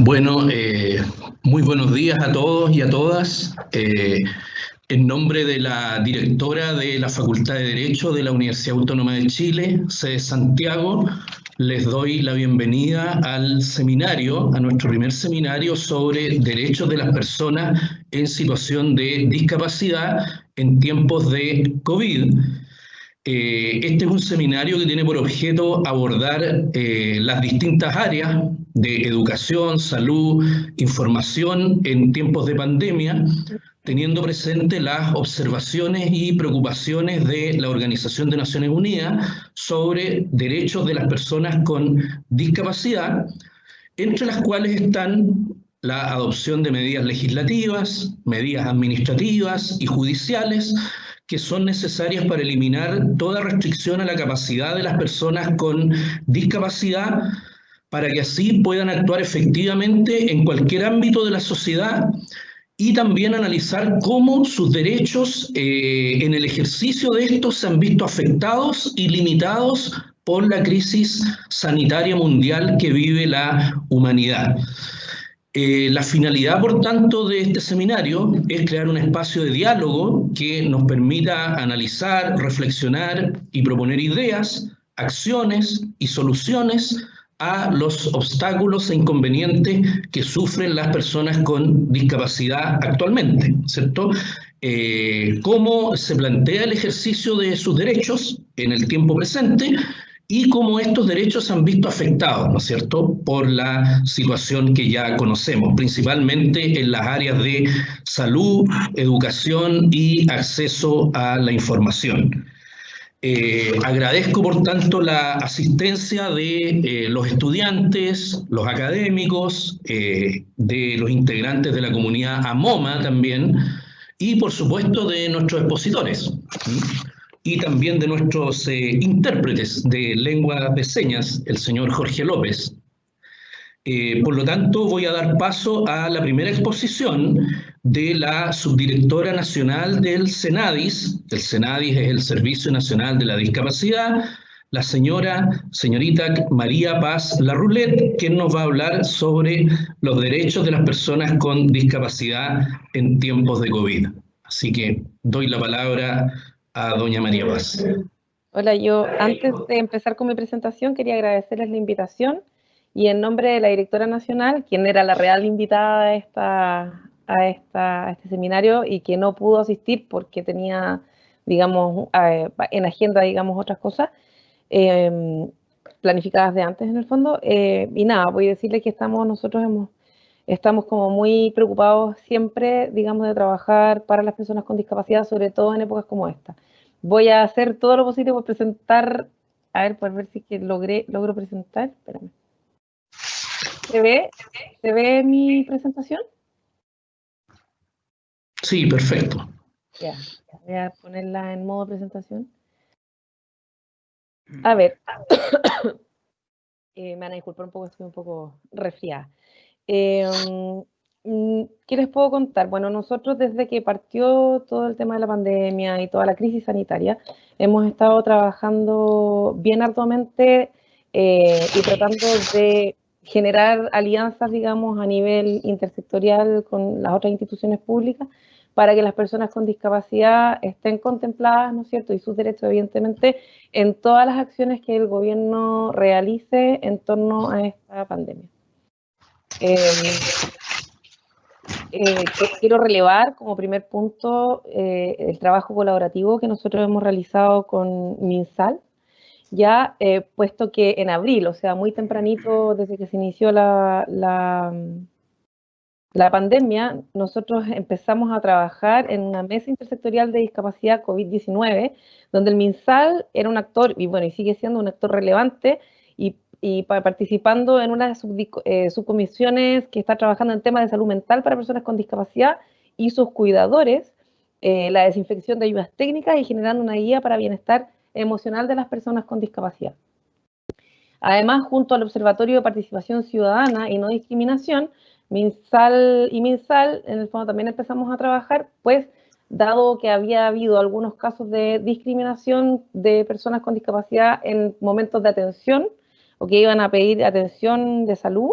Bueno, muy buenos días a todos y a todas. En nombre de la directora de la Facultad de Derecho de la Universidad Autónoma de Chile, sede Santiago, les doy la bienvenida al seminario, a nuestro primer seminario sobre derechos de las personas en situación de discapacidad en tiempos de COVID. Este es un seminario que tiene por objeto abordar las distintas áreas de educación, salud, información en tiempos de pandemia, teniendo presente las observaciones y preocupaciones de la Organización de Naciones Unidas sobre derechos de las personas con discapacidad, entre las cuales están la adopción de medidas legislativas, medidas administrativas y judiciales que son necesarias para eliminar toda restricción a la capacidad de las personas con discapacidad para que así puedan actuar efectivamente en cualquier ámbito de la sociedad y también analizar cómo sus derechos en el ejercicio de estos se han visto afectados y limitados por la crisis sanitaria mundial que vive la humanidad. La finalidad, por tanto, de este seminario es crear un espacio de diálogo que nos permita analizar, reflexionar y proponer ideas, acciones y soluciones a los obstáculos e inconvenientes que sufren las personas con discapacidad actualmente, ¿cierto? Cómo se plantea el ejercicio de sus derechos en el tiempo presente y cómo estos derechos se han visto afectados, ¿no es cierto?, por la situación que ya conocemos, principalmente en las áreas de salud, educación y acceso a la información. Agradezco, por tanto, la asistencia de los estudiantes, los académicos, de los integrantes de la comunidad AMOMA también, y por supuesto de nuestros expositores, y también de nuestros intérpretes de lengua de señas, el señor Jorge López. Por lo tanto, voy a dar paso a la primera exposición de la subdirectora nacional del Senadis. El Senadis es el Servicio Nacional de la Discapacidad, la señorita María Paz Larroulet, quien nos va a hablar sobre los derechos de las personas con discapacidad en tiempos de COVID. Así que doy la palabra a doña María Paz. Hola, yo antes de empezar con mi presentación quería agradecerles la invitación y en nombre de la directora nacional, quien era la real invitada a este seminario y que no pudo asistir porque tenía, digamos, en agenda, digamos, otras cosas planificadas de antes en el fondo. Y nada, voy a decirle que estamos como muy preocupados siempre, digamos, de trabajar para las personas con discapacidad, sobre todo en épocas como esta. Voy a hacer todo lo posible por presentar, a ver, por ver si que logro presentar. Espérame. ¿Se ve mi presentación? Sí, perfecto. Ya, voy a ponerla en modo presentación. A ver, me van a disculpar un poco, estoy un poco resfriada. ¿Qué les puedo contar? Bueno, nosotros desde que partió todo el tema de la pandemia y toda la crisis sanitaria, hemos estado trabajando bien arduamente y tratando de generar alianzas, digamos, a nivel intersectorial con las otras instituciones públicas para que las personas con discapacidad estén contempladas, ¿no es cierto?, y sus derechos, evidentemente, en todas las acciones que el gobierno realice en torno a esta pandemia. Quiero relevar como primer punto el trabajo colaborativo que nosotros hemos realizado con MinSal, ya puesto que en abril, o sea, muy tempranito desde que se inició la pandemia, nosotros empezamos a trabajar en una mesa intersectorial de discapacidad COVID-19, donde el MinSal era un actor, y bueno, y sigue siendo un actor relevante, y participando en unas subcomisiones que está trabajando en temas de salud mental para personas con discapacidad y sus cuidadores, la desinfección de ayudas técnicas y generando una guía para bienestar emocional de las personas con discapacidad. Además, junto al Observatorio de Participación Ciudadana y No Discriminación, MinSal, en el fondo también empezamos a trabajar, pues, dado que había habido algunos casos de discriminación de personas con discapacidad en momentos de atención, o que iban a pedir atención de salud,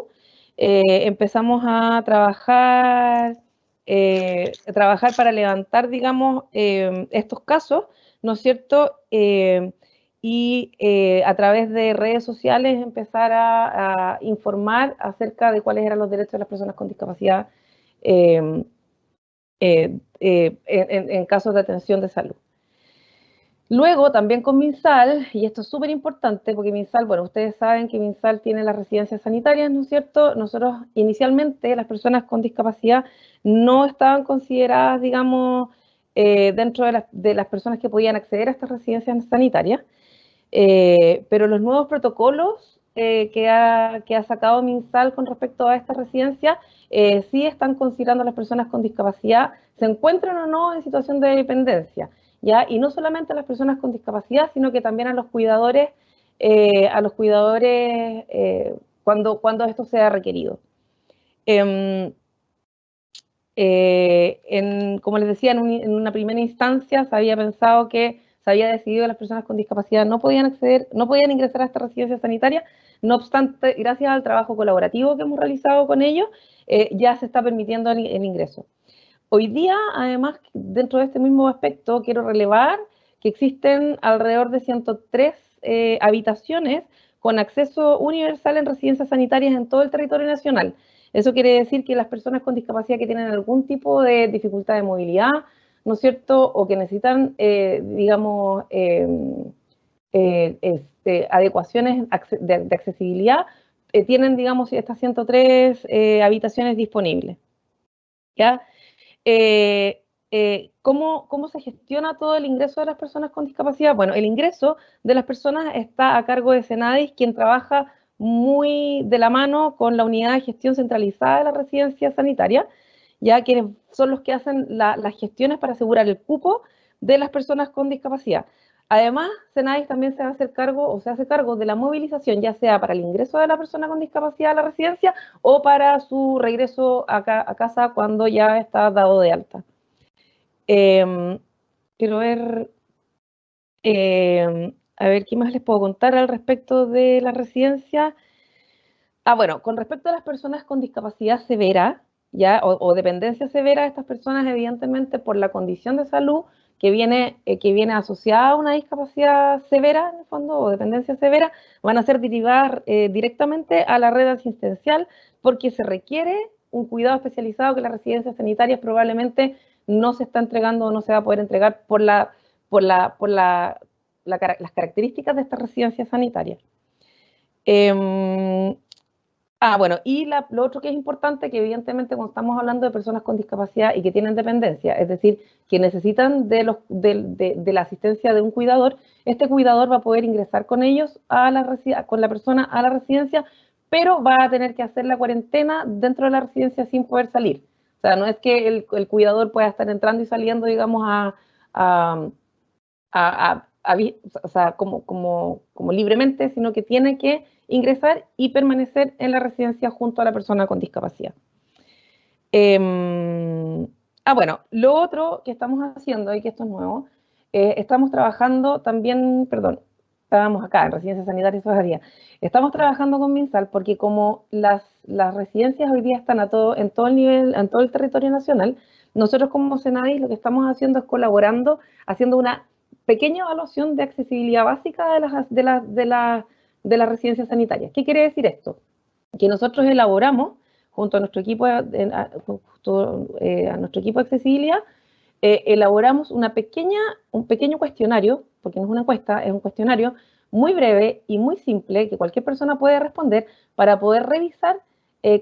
empezamos a trabajar para levantar, digamos, estos casos, ¿no es cierto? Y a través de redes sociales empezar a informar acerca de cuáles eran los derechos de las personas con discapacidad en casos de atención de salud. Luego, también con MinSal, y esto es súper importante porque MinSal, bueno, ustedes saben que MinSal tiene las residencias sanitarias, ¿no es cierto? Nosotros, inicialmente, las personas con discapacidad no estaban consideradas, digamos, dentro de las personas que podían acceder a estas residencias sanitarias, pero los nuevos protocolos que ha sacado MinSal con respecto a esta residencia sí están considerando a las personas con discapacidad, se encuentran o no en situación de dependencia. ¿Ya? Y no solamente a las personas con discapacidad, sino que también a los cuidadores cuando esto sea requerido. Como les decía, en una primera instancia se había pensado que se había decidido que las personas con discapacidad no podían ingresar a esta residencia sanitaria. No obstante, gracias al trabajo colaborativo que hemos realizado con ellos, ya se está permitiendo el ingreso. Hoy día, además, dentro de este mismo aspecto, quiero relevar que existen alrededor de 103 habitaciones con acceso universal en residencias sanitarias en todo el territorio nacional. Eso quiere decir que las personas con discapacidad que tienen algún tipo de dificultad de movilidad, ¿no es cierto?, o que necesitan, digamos, adecuaciones de accesibilidad, tienen, digamos, estas 103 habitaciones disponibles. ¿Ya? ¿Cómo se gestiona todo el ingreso de las personas con discapacidad? Bueno, el ingreso de las personas está a cargo de Senadis, quien trabaja muy de la mano con la unidad de gestión centralizada de la residencia sanitaria, ya quienes son los que hacen las gestiones para asegurar el cupo de las personas con discapacidad. Además, Senadis también se va a hacer cargo o se hace cargo de la movilización, ya sea para el ingreso de la persona con discapacidad a la residencia o para su regreso a casa cuando ya está dado de alta. Quiero ver, a ver, ¿qué más les puedo contar al respecto de la residencia? Bueno, con respecto a las personas con discapacidad severa, ¿ya? O dependencia severa, estas personas, evidentemente, por la condición de salud que viene asociada a una discapacidad severa, en el fondo, o dependencia severa, van a ser derivadas directamente a la red asistencial porque se requiere un cuidado especializado que las residencias sanitarias probablemente no se está entregando o no se va a poder entregar por las características de estas residencias sanitarias. Bueno, y lo otro que es importante, que evidentemente cuando estamos hablando de personas con discapacidad y que tienen dependencia, es decir, que necesitan de la asistencia de un cuidador, este cuidador va a poder ingresar con ellos con la persona a la residencia, pero va a tener que hacer la cuarentena dentro de la residencia sin poder salir. O sea, no es que el cuidador pueda estar entrando y saliendo, digamos, o sea, como libremente, sino que tiene que ingresar y permanecer en la residencia junto a la persona con discapacidad. Bueno, lo otro que estamos haciendo, y que esto es nuevo, estamos trabajando también, estábamos acá en residencias sanitarias todavía, estamos trabajando con MinSal porque como las residencias hoy día están en todo el territorio nacional, nosotros como Senadis lo que estamos haciendo es colaborando, haciendo una pequeña evaluación de accesibilidad básica de las residencias sanitarias. ¿Qué quiere decir esto? Que nosotros elaboramos, junto a nuestro equipo de accesibilidad, elaboramos un pequeño cuestionario, porque no es una encuesta, es un cuestionario muy breve y muy simple, que cualquier persona puede responder para poder revisar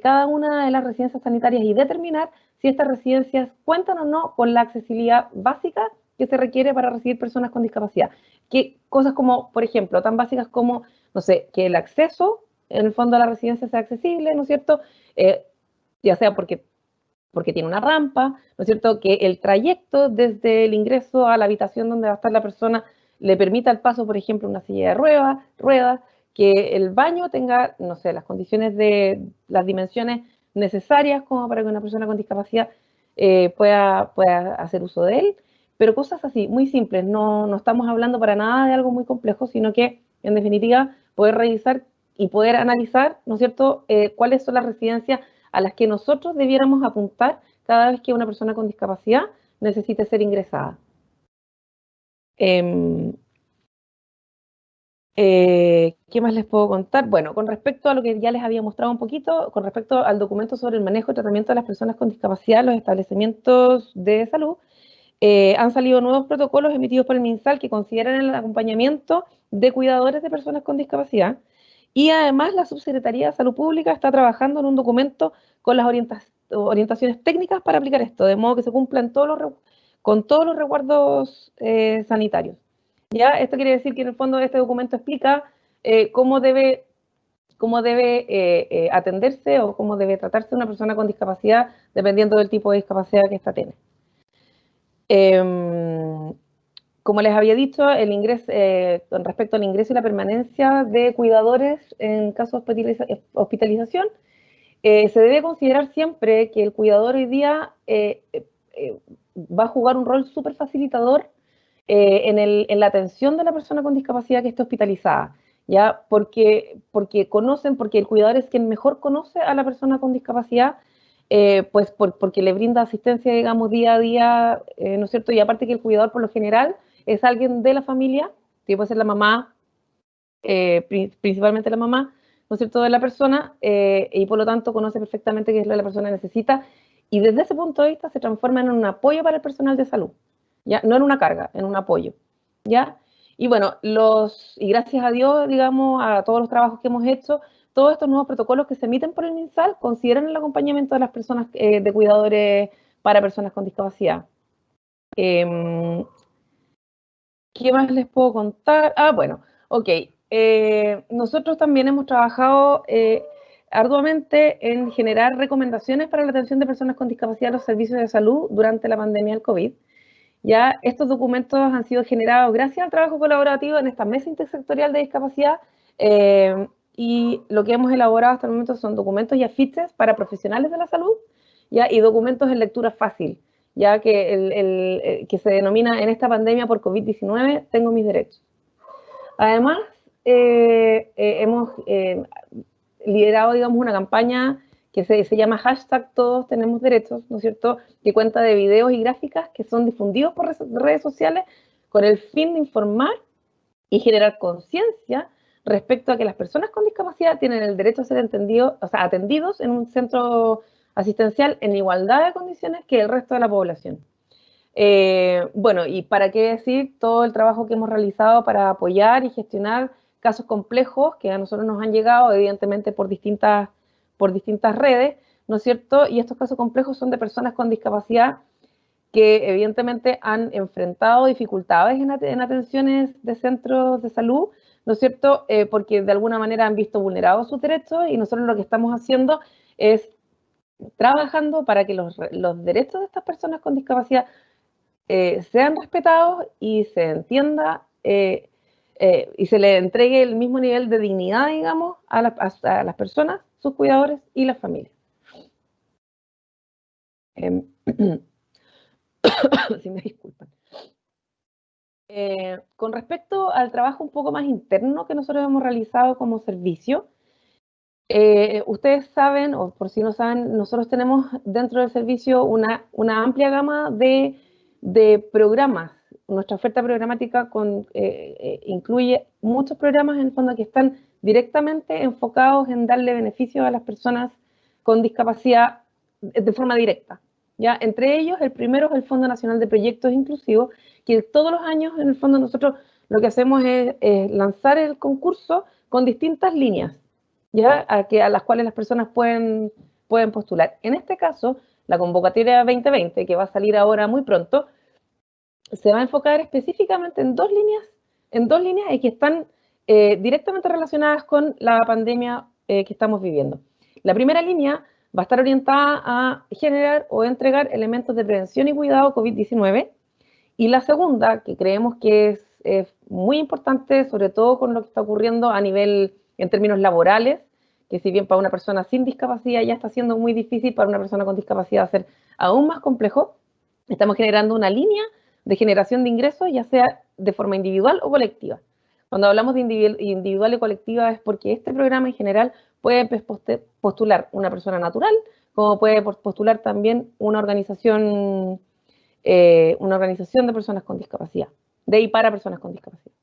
cada una de las residencias sanitarias y determinar si estas residencias cuentan o no con la accesibilidad básica que se requiere para recibir personas con discapacidad. Que cosas como, por ejemplo, tan básicas como, no sé, que el acceso en el fondo a la residencia sea accesible, ¿no es cierto? Ya sea porque tiene una rampa, ¿no es cierto? Que el trayecto desde el ingreso a la habitación donde va a estar la persona le permita el paso, por ejemplo, una silla de ruedas, que el baño tenga, no sé, las condiciones las dimensiones necesarias como para que una persona con discapacidad pueda hacer uso de él, pero cosas así, muy simples, no estamos hablando para nada de algo muy complejo, sino que, en definitiva, poder revisar y poder analizar, ¿no es cierto?, cuáles son las residencias a las que nosotros debiéramos apuntar cada vez que una persona con discapacidad necesite ser ingresada. ¿Qué más les puedo contar? Bueno, con respecto a lo que ya les había mostrado un poquito, con respecto al documento sobre el manejo y tratamiento de las personas con discapacidad en los establecimientos de salud, han salido nuevos protocolos emitidos por el MinSal que consideran el acompañamiento de cuidadores de personas con discapacidad, y además la Subsecretaría de Salud Pública está trabajando en un documento con las orientaciones técnicas para aplicar esto, de modo que se cumplan con todos los resguardos sanitarios. ¿Ya? Esto quiere decir que en el fondo este documento explica cómo debe atenderse o cómo debe tratarse una persona con discapacidad dependiendo del tipo de discapacidad que ésta tiene. Como les había dicho, con respecto al ingreso y la permanencia de cuidadores en caso de hospitalización, se debe considerar siempre que el cuidador hoy día va a jugar un rol súper facilitador en la atención de la persona con discapacidad que esté hospitalizada, ¿ya? Porque el cuidador es quien mejor conoce a la persona con discapacidad, pues porque le brinda asistencia, digamos, día a día, ¿no es cierto? Y aparte que el cuidador por lo general es alguien de la familia, que puede ser la mamá, principalmente la mamá, ¿no es cierto?, de la persona, y por lo tanto conoce perfectamente qué es lo que la persona necesita, y desde ese punto de vista se transforma en un apoyo para el personal de salud, ¿ya? No en una carga, en un apoyo, ¿ya? Y bueno, y gracias a Dios, digamos, a todos los trabajos que hemos hecho, todos estos nuevos protocolos que se emiten por el MinSal consideran el acompañamiento de las personas, de cuidadores para personas con discapacidad. ¿Qué más les puedo contar? Bueno, ok. Nosotros también hemos trabajado arduamente en generar recomendaciones para la atención de personas con discapacidad en los servicios de salud durante la pandemia del COVID. Ya estos documentos han sido generados gracias al trabajo colaborativo en esta mesa intersectorial de discapacidad, y lo que hemos elaborado hasta el momento son documentos y afiches para profesionales de la salud, ¿ya? Y documentos en lectura fácil, ya que se denomina en esta pandemia por COVID-19, Tengo mis derechos. Además, hemos liderado, digamos, una campaña que se llama hashtag Todos Tenemos Derechos, ¿no es cierto?, que cuenta de videos y gráficas que son difundidos por redes sociales con el fin de informar y generar conciencia respecto a que las personas con discapacidad tienen el derecho a ser atendidos en un centro asistencial en igualdad de condiciones que el resto de la población. Bueno, y para qué decir todo el trabajo que hemos realizado para apoyar y gestionar casos complejos que a nosotros nos han llegado, evidentemente, por distintas redes, ¿no es cierto? Y estos casos complejos son de personas con discapacidad que evidentemente han enfrentado dificultades en atenciones de centros de salud, ¿no es cierto? Porque de alguna manera han visto vulnerados sus derechos, y nosotros lo que estamos haciendo es trabajando para que los derechos de estas personas con discapacidad sean respetados y se entienda y se le entregue el mismo nivel de dignidad, digamos, a las personas, sus cuidadores y las familias. Si me disculpan. Con respecto al trabajo un poco más interno que nosotros hemos realizado como servicio, ustedes saben, o por si no saben, nosotros tenemos dentro del servicio una amplia gama de programas. Nuestra oferta programática incluye muchos programas en el fondo que están directamente enfocados en darle beneficios a las personas con discapacidad de forma directa, ¿ya? Entre ellos, el primero es el Fondo Nacional de Proyectos Inclusivos, que todos los años, en el fondo, nosotros lo que hacemos es lanzar el concurso con distintas líneas, ¿ya? A las cuales las personas pueden postular. En este caso, la convocatoria 2020, que va a salir ahora muy pronto, se va a enfocar específicamente en dos líneas y que están directamente relacionadas con la pandemia que estamos viviendo. La primera línea va a estar orientada a generar o entregar elementos de prevención y cuidado COVID-19, y la segunda, que creemos que es muy importante, sobre todo con lo que está ocurriendo a nivel, en términos laborales, que si bien para una persona sin discapacidad ya está siendo muy difícil, para una persona con discapacidad va a ser aún más complejo. Estamos generando una línea de generación de ingresos, ya sea de forma individual o colectiva. Cuando hablamos de individual y colectiva es porque este programa en general puede postular una persona natural, como puede postular también una organización de personas con discapacidad, de y para personas con discapacidad.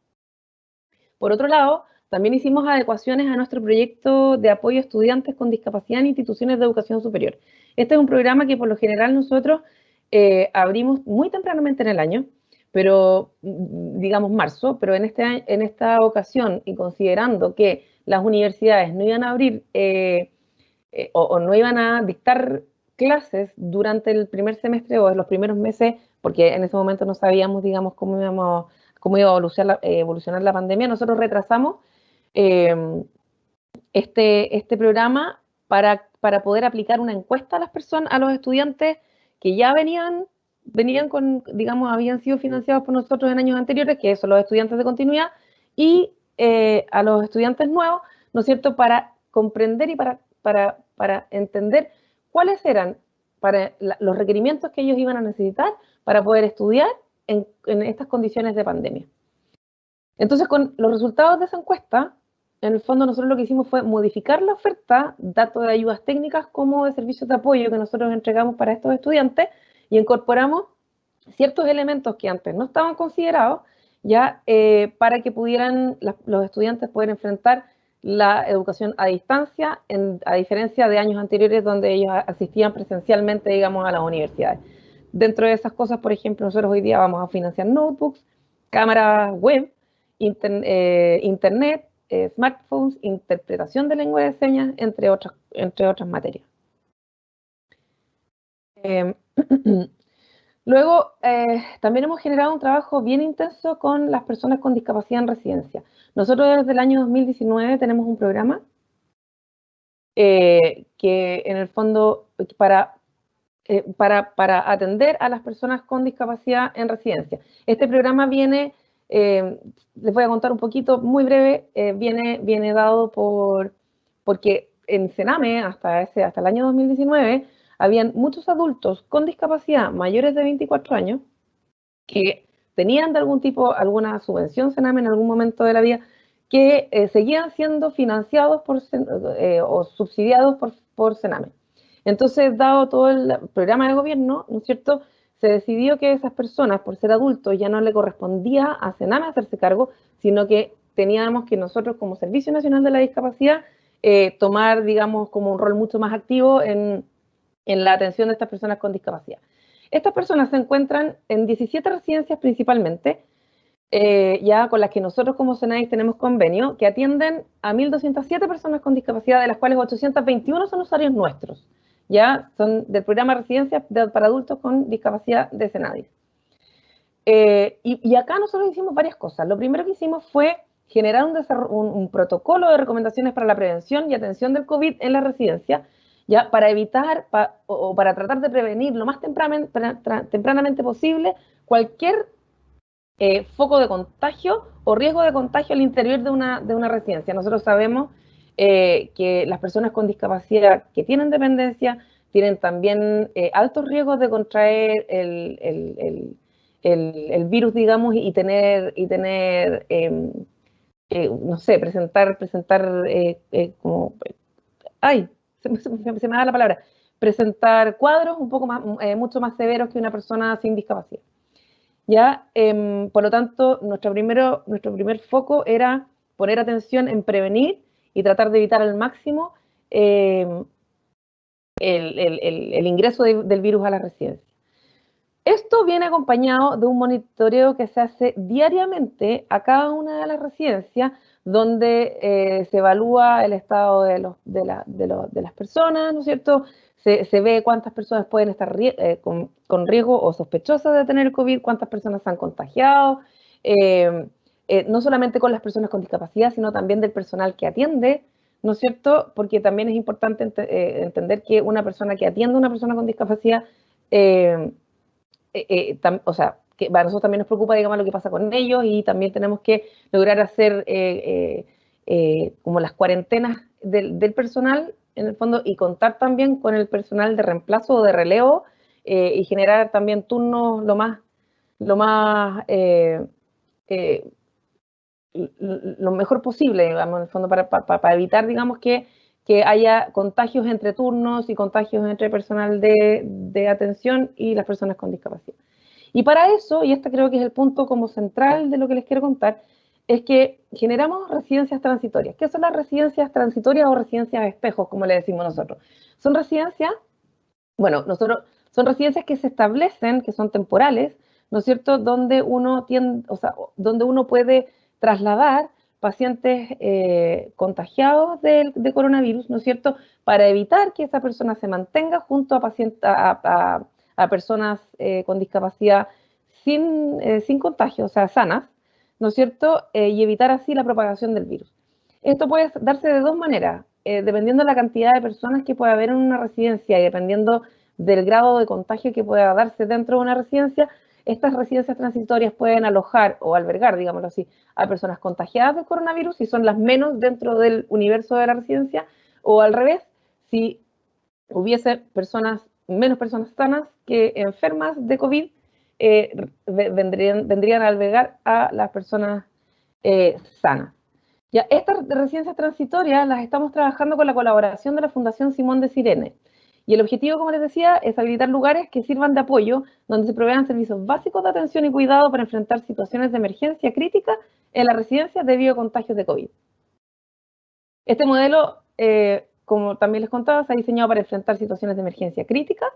Por otro lado, también hicimos adecuaciones a nuestro proyecto de apoyo a estudiantes con discapacidad en instituciones de educación superior. Este es un programa que por lo general nosotros abrimos muy tempranamente en el año, pero digamos marzo, pero en esta ocasión y considerando que las universidades no iban a abrir o no iban a dictar clases durante el primer semestre o en los primeros meses, porque en ese momento no sabíamos, digamos, cómo iba a evolucionar la pandemia, nosotros retrasamos este programa para poder aplicar una encuesta a las personas, a los estudiantes que ya venían con, digamos, habían sido financiados por nosotros en años anteriores, que son los estudiantes de continuidad, y a los estudiantes nuevos, ¿no es cierto?, para comprender y para entender cuáles eran los requerimientos que ellos iban a necesitar para poder estudiar en estas condiciones de pandemia. Entonces, con los resultados de esa encuesta, en el fondo nosotros lo que hicimos fue modificar la oferta, tanto de ayudas técnicas como de servicios de apoyo que nosotros entregamos para estos estudiantes, y incorporamos ciertos elementos que antes no estaban considerados, ya para que pudieran los estudiantes poder enfrentar la educación a distancia, a diferencia de años anteriores donde ellos asistían presencialmente, digamos, a las universidades. Dentro de esas cosas, por ejemplo, nosotros hoy día vamos a financiar notebooks, cámaras web, internet, smartphones, interpretación de lengua de señas, entre otras materias. Luego, también hemos generado un trabajo bien intenso con las personas con discapacidad en residencia. Nosotros desde el año 2019 tenemos un programa que en el fondo para atender a las personas con discapacidad en residencia. Este programa viene, les voy a contar un poquito, muy breve, viene dado porque en Sename, hasta el año 2019, habían muchos adultos con discapacidad mayores de 24 años que tenían de algún tipo, alguna subvención Sename en algún momento de la vida, que seguían siendo financiados o subsidiados por Sename. Entonces, dado todo el programa de gobierno, ¿no es cierto?, se decidió que esas personas, por ser adultos, ya no le correspondía a Sename hacerse cargo, sino que teníamos que nosotros, como Servicio Nacional de la Discapacidad, tomar, digamos, como un rol mucho más activo en la atención de estas personas con discapacidad. Estas personas se encuentran en 17 residencias principalmente, ya con las que nosotros como SENADIS tenemos convenio, que atienden a 1.207 personas con discapacidad, de las cuales 821 son usuarios nuestros. Ya son del programa Residencias para Adultos con Discapacidad de SENADIS. Y acá nosotros hicimos varias cosas. Lo primero que hicimos fue generar un protocolo de recomendaciones para la prevención y atención del COVID en la residencia, ya para evitar o para tratar de prevenir lo más tempranamente posible cualquier foco de contagio o riesgo de contagio al interior de una residencia. Nosotros sabemos que las personas con discapacidad que tienen dependencia tienen también altos riesgos de contraer el virus, digamos, y tener no sé, presentar como, ay, se me da la palabra, presentar cuadros un poco más, mucho más severos que una persona sin discapacidad. ¿Ya? Por lo tanto, nuestro primer foco era poner atención en prevenir y tratar de evitar al máximo el ingreso del virus a la residencia. Esto viene acompañado de un monitoreo que se hace diariamente a cada una de las residencias, donde se evalúa el estado de las personas, ¿no es cierto? Se ve cuántas personas pueden estar con riesgo o sospechosas de tener COVID, cuántas personas se han contagiado, no solamente con las personas con discapacidad, sino también del personal que atiende, ¿no es cierto? Porque también es importante entender que una persona que atiende a una persona con discapacidad, o sea, que a nosotros también nos preocupa, digamos, lo que pasa con ellos, y también tenemos que lograr hacer como las cuarentenas del personal, en el fondo, y contar también con el personal de reemplazo o de relevo, y generar también turnos lo más lo mejor posible, digamos, en el fondo, para evitar, digamos, que haya contagios entre turnos y contagios entre personal de atención y las personas con discapacidad. Y para eso, y este creo que es el punto como central de lo que les quiero contar, es que generamos residencias transitorias. ¿Qué son las residencias transitorias o residencias espejos, como le decimos nosotros? Son residencias, bueno, son residencias que se establecen, que son temporales, ¿no es cierto?, donde uno donde uno puede trasladar pacientes contagiados de coronavirus, ¿no es cierto?, para evitar que esa persona se mantenga junto a personas con discapacidad sin contagio, o sea, sanas, ¿no es cierto?, y evitar así la propagación del virus. Esto puede darse de dos maneras, dependiendo de la cantidad de personas que pueda haber en una residencia y dependiendo del grado de contagio que pueda darse dentro de una residencia. Estas residencias transitorias pueden alojar o albergar, digámoslo así, a personas contagiadas de coronavirus y son las menos dentro del universo de la residencia, o al revés, si hubiese menos personas sanas que enfermas de COVID, vendrían a albergar a las personas sanas. Ya, estas residencias transitorias las estamos trabajando con la colaboración de la Fundación Simón de Sirene. Y el objetivo, como les decía, es habilitar lugares que sirvan de apoyo, donde se provean servicios básicos de atención y cuidado para enfrentar situaciones de emergencia crítica en la residencia debido a contagios de COVID. Este modelo, como también les contaba, se ha diseñado para enfrentar situaciones de emergencia crítica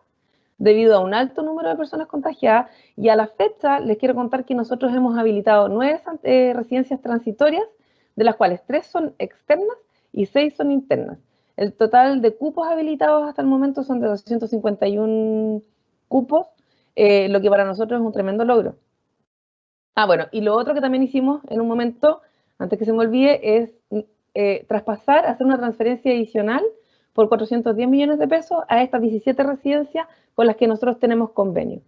debido a un alto número de personas contagiadas, y a la fecha les quiero contar que nosotros hemos habilitado 9 residencias transitorias, de las cuales 3 son externas y 6 son internas. El total de cupos habilitados hasta el momento son de 251 cupos, lo que para nosotros es un tremendo logro. Bueno, y lo otro que también hicimos en un momento, antes que se me olvide, es traspasar, hacer una transferencia adicional por 410 millones de pesos a estas 17 residencias con las que nosotros tenemos convenio,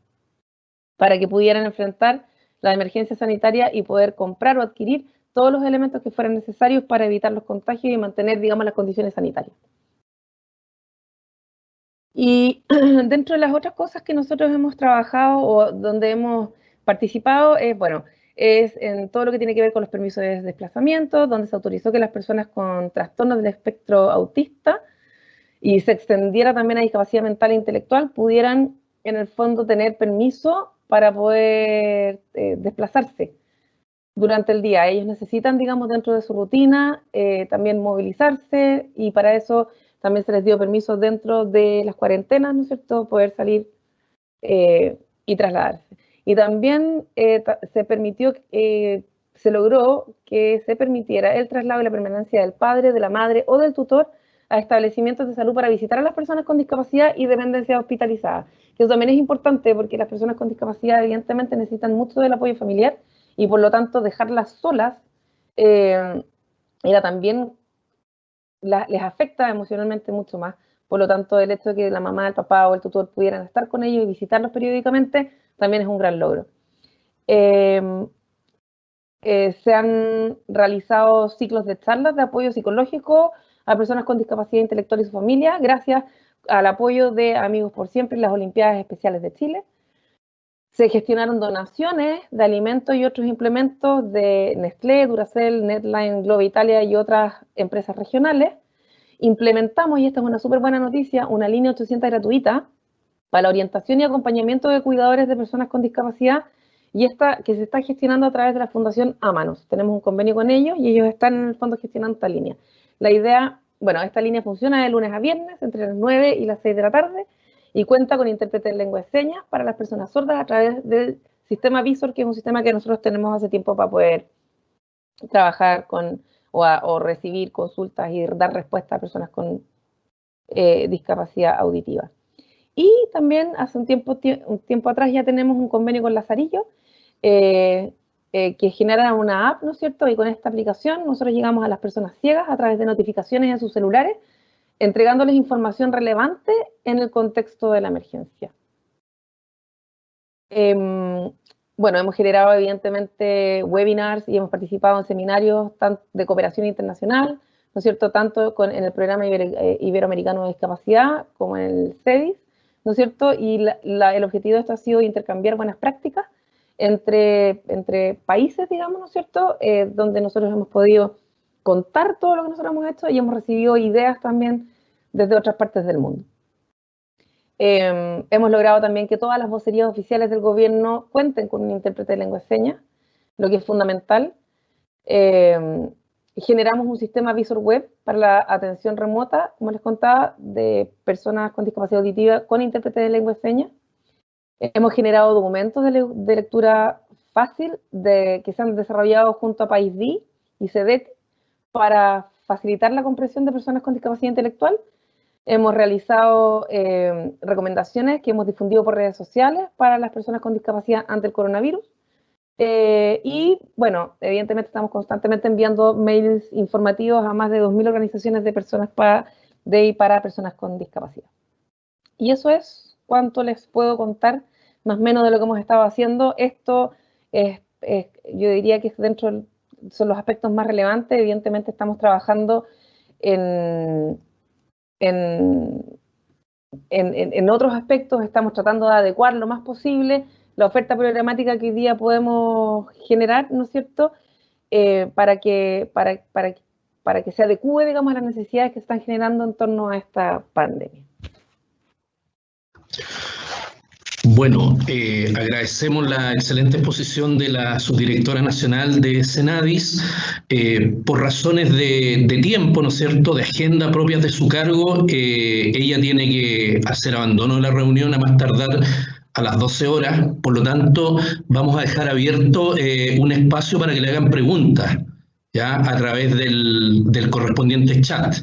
para que pudieran enfrentar la emergencia sanitaria y poder comprar o adquirir todos los elementos que fueran necesarios para evitar los contagios y mantener, digamos, las condiciones sanitarias. Y dentro de las otras cosas que nosotros hemos trabajado o donde hemos participado, es en todo lo que tiene que ver con los permisos de desplazamiento, donde se autorizó que las personas con trastornos del espectro autista y se extendiera también a discapacidad mental e intelectual pudieran, en el fondo, tener permiso para poder desplazarse durante el día. Ellos necesitan, digamos, dentro de su rutina, también movilizarse, y para eso también se les dio permiso dentro de las cuarentenas, ¿no es cierto?, poder salir y trasladarse. Y también se logró que se permitiera el traslado y la permanencia del padre, de la madre o del tutor a establecimientos de salud para visitar a las personas con discapacidad y dependencia hospitalizada. Que eso también es importante porque las personas con discapacidad evidentemente necesitan mucho del apoyo familiar, y por lo tanto dejarlas solas también les afecta emocionalmente mucho más. Por lo tanto, el hecho de que la mamá, el papá o el tutor pudieran estar con ellos y visitarlos periódicamente también es un gran logro. Se han realizado ciclos de charlas de apoyo psicológico a personas con discapacidad intelectual y su familia, gracias al apoyo de Amigos por Siempre y las Olimpiadas Especiales de Chile. Se gestionaron donaciones de alimentos y otros implementos de Nestlé, Duracell, Netline, Globe Italia y otras empresas regionales. Implementamos, y esta es una súper buena noticia, una línea 800 gratuita para la orientación y acompañamiento de cuidadores de personas con discapacidad, y esta que se está gestionando a través de la Fundación Amanos. Tenemos un convenio con ellos y ellos están en el fondo gestionando esta línea. La idea, esta línea funciona de lunes a viernes entre las 9 y las 6 de la tarde y cuenta con intérprete en lengua de señas para las personas sordas a través del sistema Visor, que es un sistema que nosotros tenemos hace tiempo para poder trabajar con o recibir consultas y dar respuesta a personas con discapacidad auditiva. Y también hace un tiempo atrás ya tenemos un convenio con Lazarillo, que genera una app, ¿no es cierto? Y con esta aplicación nosotros llegamos a las personas ciegas a través de notificaciones en sus celulares, entregándoles información relevante en el contexto de la emergencia. Hemos generado evidentemente webinars y hemos participado en seminarios de cooperación internacional, ¿no es cierto?, tanto en el programa iberoamericano de discapacidad como en el CEDIS, ¿no es cierto? Y el objetivo de esto ha sido intercambiar buenas prácticas entre países, digamos, ¿no es cierto?, donde nosotros hemos podido contar todo lo que nosotros hemos hecho y hemos recibido ideas también desde otras partes del mundo. Hemos logrado también que todas las vocerías oficiales del gobierno cuenten con un intérprete de lengua de señas, lo que es fundamental. Generamos un sistema Visor Web para la atención remota, como les contaba, de personas con discapacidad auditiva con intérprete de lengua de señas. Hemos generado documentos de lectura fácil que se han desarrollado junto a País D y CEDET para facilitar la comprensión de personas con discapacidad intelectual. Hemos realizado recomendaciones que hemos difundido por redes sociales para las personas con discapacidad ante el coronavirus. Y bueno, evidentemente estamos constantemente enviando mails informativos a más de 2.000 organizaciones de personas de y para personas con discapacidad. Y eso es cuanto les puedo contar más o menos de lo que hemos estado haciendo. Esto yo diría que son los aspectos más relevantes. Evidentemente estamos trabajando en otros aspectos, estamos tratando de adecuar lo más posible la oferta programática que hoy día podemos generar, ¿no es cierto?, para que se adecue, digamos, a las necesidades que se están generando en torno a esta pandemia. Bueno, agradecemos la excelente exposición de la subdirectora nacional de Senadis. Por razones de tiempo, ¿no es cierto?, de agenda propias de su cargo, ella tiene que hacer abandono de la reunión a más tardar a las 12 horas. Por lo tanto, vamos a dejar abierto un espacio para que le hagan preguntas, ¿ya?, a través del correspondiente chat.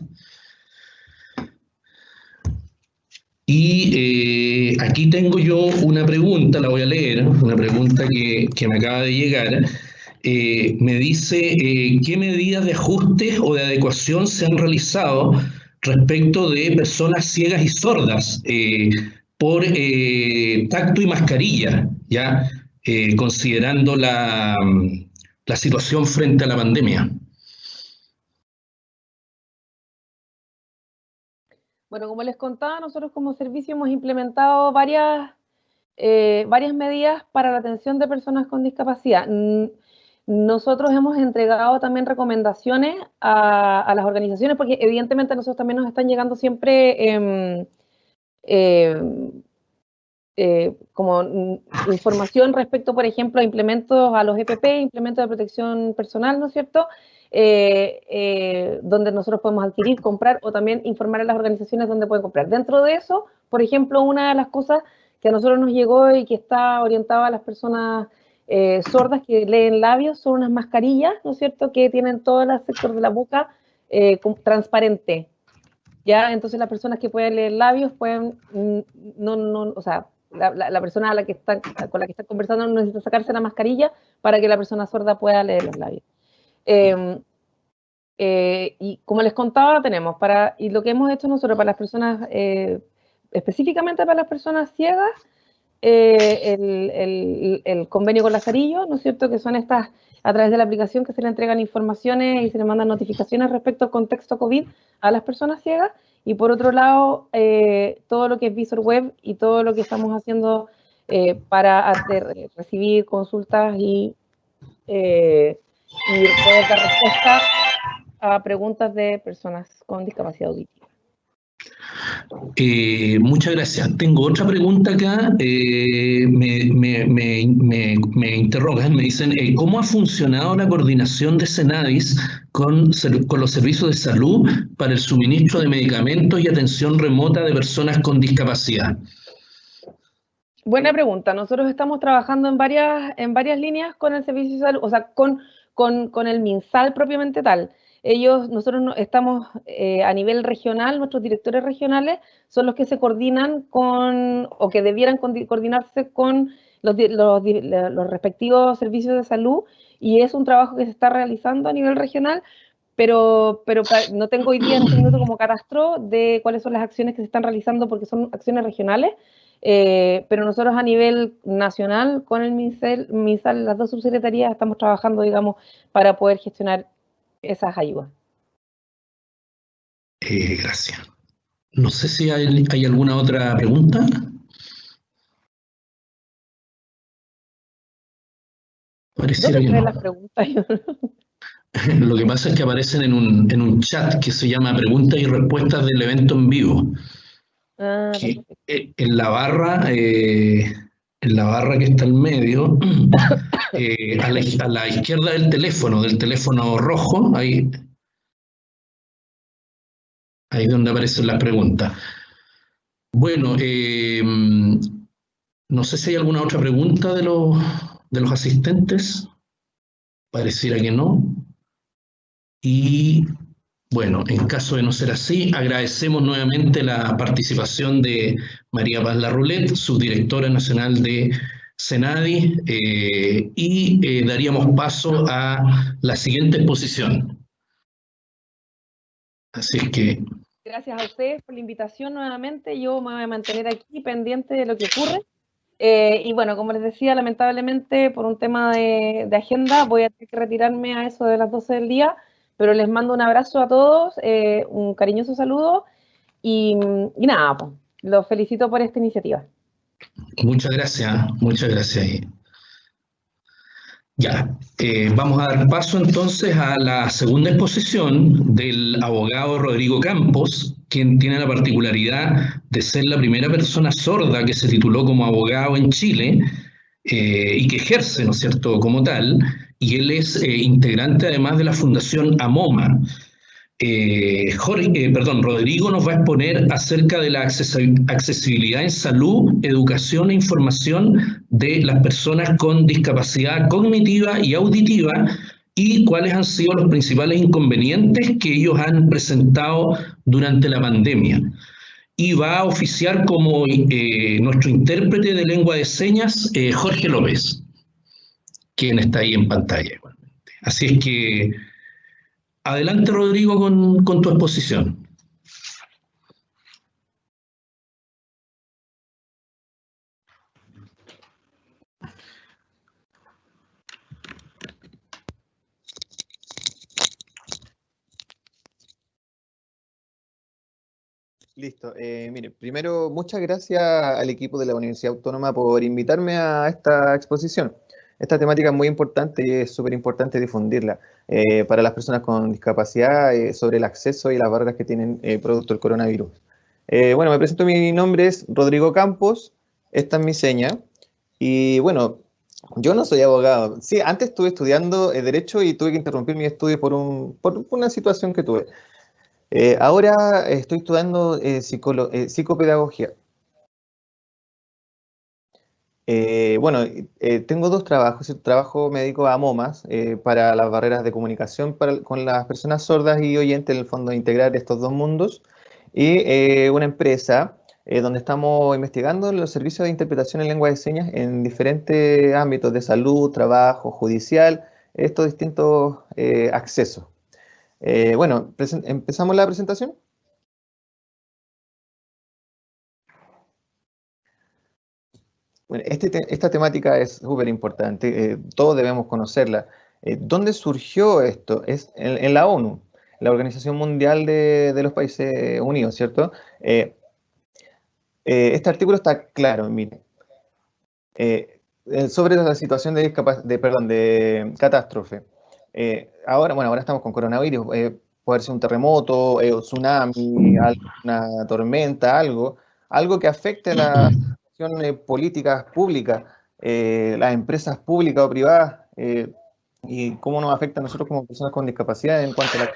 Y aquí tengo yo una pregunta, la voy a leer, una pregunta que me acaba de llegar. Me dice, ¿qué medidas de ajuste o de adecuación se han realizado respecto de personas ciegas y sordas por tacto y mascarilla, ya considerando la situación frente a la pandemia? Bueno, como les contaba, nosotros como servicio hemos implementado varias medidas para la atención de personas con discapacidad. Nosotros hemos entregado también recomendaciones a las organizaciones, porque evidentemente a nosotros también nos están llegando siempre como información respecto, por ejemplo, a implementos a los EPP, implementos de protección personal, ¿no es cierto?, donde nosotros podemos adquirir, comprar o también informar a las organizaciones donde pueden comprar. Dentro de eso, por ejemplo, una de las cosas que a nosotros nos llegó y que está orientada a las personas sordas que leen labios son unas mascarillas, ¿no es cierto?, que tienen todo el sector de la boca transparente. ¿Ya? Entonces las personas que pueden leer labios pueden, o sea, la persona con la que está conversando no necesita sacarse la mascarilla para que la persona sorda pueda leer los labios. Y como les contaba, y lo que hemos hecho nosotros para las personas, específicamente para las personas ciegas, el convenio con Lazarillo, ¿no es cierto?, que son estas, a través de la aplicación que se le entregan informaciones y se le mandan notificaciones respecto al contexto COVID a las personas ciegas, y por otro lado, todo lo que es Visor Web y todo lo que estamos haciendo para recibir consultas y poder dar respuesta a preguntas de personas con discapacidad auditiva. Muchas gracias. Tengo otra pregunta acá. Me interrogan, me dicen, ¿cómo ha funcionado la coordinación de Senadis con los servicios de salud para el suministro de medicamentos y atención remota de personas con discapacidad? Buena pregunta. Nosotros estamos trabajando en varias líneas con el servicio de salud, o sea, con el MinSal propiamente tal. Nosotros estamos a nivel regional, nuestros directores regionales son los que se coordinan o que debieran coordinarse con los respectivos servicios de salud, y es un trabajo que se está realizando a nivel regional, pero no tengo hoy día en este minuto como catastro de cuáles son las acciones que se están realizando porque son acciones regionales, pero nosotros a nivel nacional con el MinSal, las dos subsecretarías, estamos trabajando, digamos, para poder gestionar esas ayudas. Gracias. No sé si hay alguna otra pregunta. Pareciera ¿Dónde que ven no. las preguntas? Lo que pasa es que aparecen en un chat que se llama Preguntas y Respuestas del evento en vivo, Ah, que perfecto. en la barra que está al medio, a la izquierda del teléfono rojo, ahí es donde aparecen las preguntas. Bueno, no sé si hay alguna otra pregunta de los asistentes. Pareciera que no. Y bueno, en caso de no ser así, agradecemos nuevamente la participación de María Paz Larroulet, subdirectora nacional de Senadi, y daríamos paso a la siguiente exposición. Así es que Gracias a ustedes por la invitación nuevamente. Yo me voy a mantener aquí pendiente de lo que ocurre. Y bueno, como les decía, lamentablemente por un tema de agenda voy a tener que retirarme a eso de las 12 del día, pero les mando un abrazo a todos, un cariñoso saludo y nada, pues, los felicito por esta iniciativa. muchas gracias, muchas gracias. Ya, vamos a dar paso entonces a la segunda exposición del abogado Rodrigo Campos, quien tiene la particularidad de ser la primera persona sorda que se tituló como abogado en Chile y que ejerce, ¿no es cierto?, como tal, y él es integrante además de la Fundación AMOMA. Rodrigo nos va a exponer acerca de la accesibilidad en salud, educación e información de las personas con discapacidad cognitiva y auditiva y cuáles han sido los principales inconvenientes que ellos han presentado durante la pandemia. Y va a oficiar como nuestro intérprete de lengua de señas, Jorge López, quien está ahí en pantalla igualmente. Así es que adelante, Rodrigo, con tu exposición. Listo. Mire, primero, muchas gracias al equipo de la Universidad Autónoma por invitarme a esta exposición. Esta temática es muy importante y es súper importante difundirla para las personas con discapacidad sobre el acceso y las barreras que tienen producto del coronavirus. Bueno, me presento, mi nombre es Rodrigo Campos, esta es mi seña, y bueno, yo no soy abogado. Sí, antes estuve estudiando Derecho y tuve que interrumpir mi estudio por una situación que tuve. Ahora estoy estudiando psicopedagogía. Bueno, tengo dos trabajos. El trabajo médico a MOMAS para las barreras de comunicación con las personas sordas y oyentes, en el fondo, integrar estos dos mundos. Y una empresa donde estamos investigando los servicios de interpretación en lengua de señas en diferentes ámbitos de salud, trabajo, judicial, estos distintos accesos. Bueno, ¿empezamos la presentación? Bueno, esta temática es súper importante, todos debemos conocerla. ¿Dónde surgió esto? Es en la ONU, la Organización Mundial de los Países Unidos, ¿cierto? Este artículo está claro, mire, sobre la situación de catástrofe. Ahora estamos con coronavirus, puede ser un terremoto, un tsunami, una tormenta, algo que afecte a las políticas públicas, las empresas públicas o privadas, y cómo nos afecta a nosotros como personas con discapacidad en cuanto a la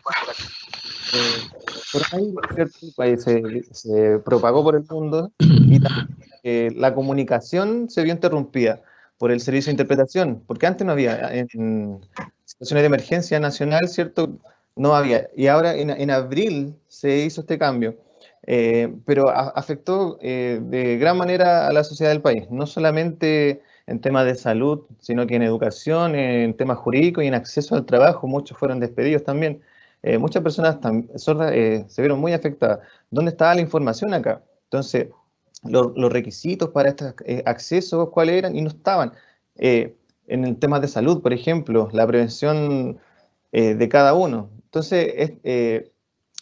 coronavirus, ¿cierto? Pues, se propagó por el mundo y también la comunicación se vio interrumpida por el servicio de interpretación, porque antes no había, en situaciones de emergencia nacional, ¿cierto? No había. Y ahora en abril se hizo este cambio, pero afectó de gran manera a la sociedad del país, no solamente en temas de salud, sino que en educación, en temas jurídicos y en acceso al trabajo. Muchos fueron despedidos también. Muchas personas sordas se vieron muy afectadas. ¿Dónde estaba la información acá? Entonces, los requisitos para estos accesos, ¿cuáles eran? Y no estaban. En el tema de salud, por ejemplo, la prevención de cada uno. Entonces,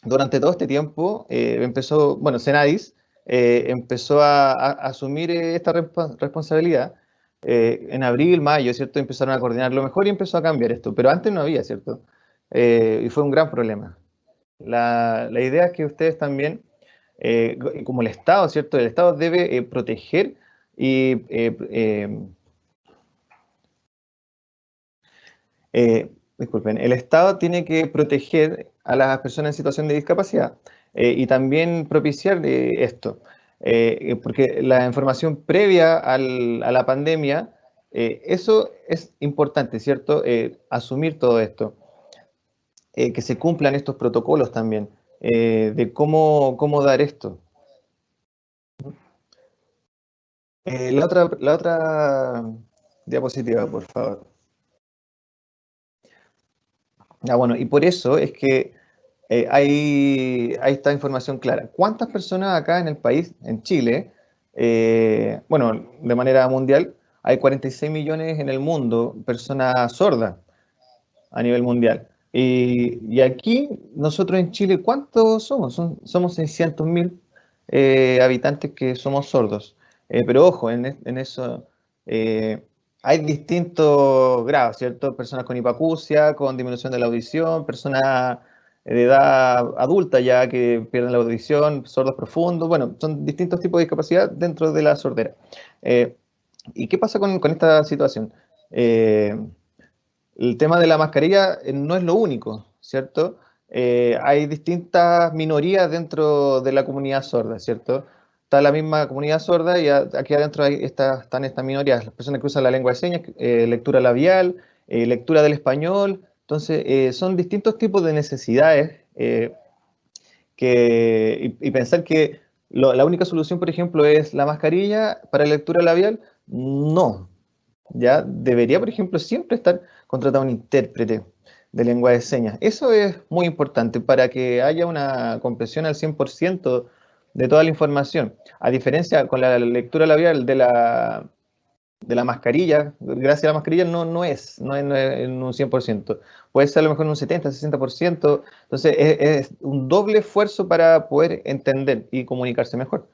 durante todo este tiempo Senadis empezó a asumir esta responsabilidad en abril, mayo, ¿cierto? Empezaron a coordinarlo mejor y empezó a cambiar esto, pero antes no había, ¿cierto? Y fue un gran problema. La idea es que ustedes también, como el Estado, ¿cierto? El Estado debe proteger y disculpen, el Estado tiene que proteger a las personas en situación de discapacidad y también propiciar esto, porque la información previa a la pandemia, eso es importante, ¿cierto? Asumir todo esto, que se cumplan estos protocolos también, de cómo dar esto. La otra diapositiva, por favor. Bueno, y por eso es que hay esta información clara. ¿Cuántas personas acá en el país, en Chile, bueno, de manera mundial, hay 46 millones en el mundo, personas sordas a nivel mundial? Y aquí, nosotros en Chile, ¿cuántos somos? Somos 600.000 habitantes que somos sordos. Pero ojo, en eso hay distintos grados, ¿cierto? Personas con hipacusia, con disminución de la audición, personas de edad adulta ya que pierden la audición, sordos profundos, bueno, son distintos tipos de discapacidad dentro de la sordera. ¿Y qué pasa con esta situación? El tema de la mascarilla no es lo único, ¿cierto? Hay distintas minorías dentro de la comunidad sorda, ¿cierto? Está la misma comunidad sorda y aquí adentro están estas minorías, las personas que usan la lengua de señas, lectura labial, lectura del español. Entonces, son distintos tipos de necesidades y pensar que la única solución, por ejemplo, es la mascarilla para lectura labial, no. Ya debería, por ejemplo, siempre estar contratado un intérprete de lengua de señas. Eso es muy importante para que haya una comprensión al 100% de toda la información. A diferencia con la lectura labial de la mascarilla, gracias a la mascarilla no es en un 100%. Puede ser a lo mejor en un 70, 60%. Entonces es un doble esfuerzo para poder entender y comunicarse mejor.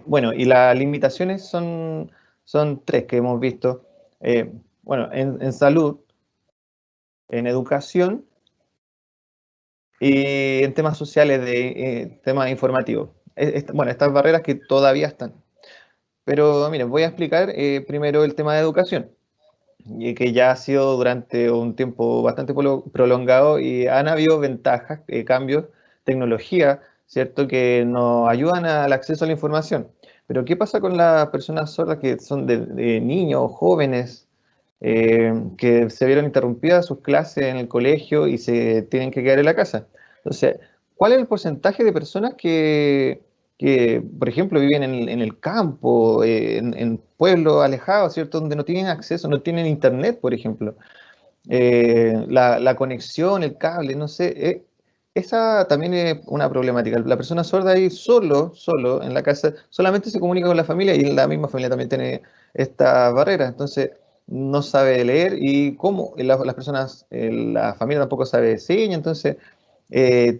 Bueno, y las limitaciones son tres que hemos visto. Bueno, en salud, en educación y en temas sociales, temas informativos. Bueno, estas barreras que todavía están. Pero miren, voy a explicar primero el tema de educación, y que ya ha sido durante un tiempo bastante prolongado y han habido ventajas, cambios, tecnología, ¿cierto?, que nos ayudan al acceso a la información. Pero ¿qué pasa con las personas sordas que son de niños, jóvenes, que se vieron interrumpidas sus clases en el colegio y se tienen que quedar en la casa? Entonces, ¿cuál es el porcentaje de personas que por ejemplo, viven en el campo, en pueblos alejados, ¿cierto?, donde no tienen acceso, no tienen internet, por ejemplo? La conexión, el cable, no sé, esa también es una problemática. La persona sorda ahí solo en la casa, solamente se comunica con la familia y la misma familia también tiene esta barrera. Entonces, no sabe leer y cómo las personas, la familia tampoco sabe señas. Entonces,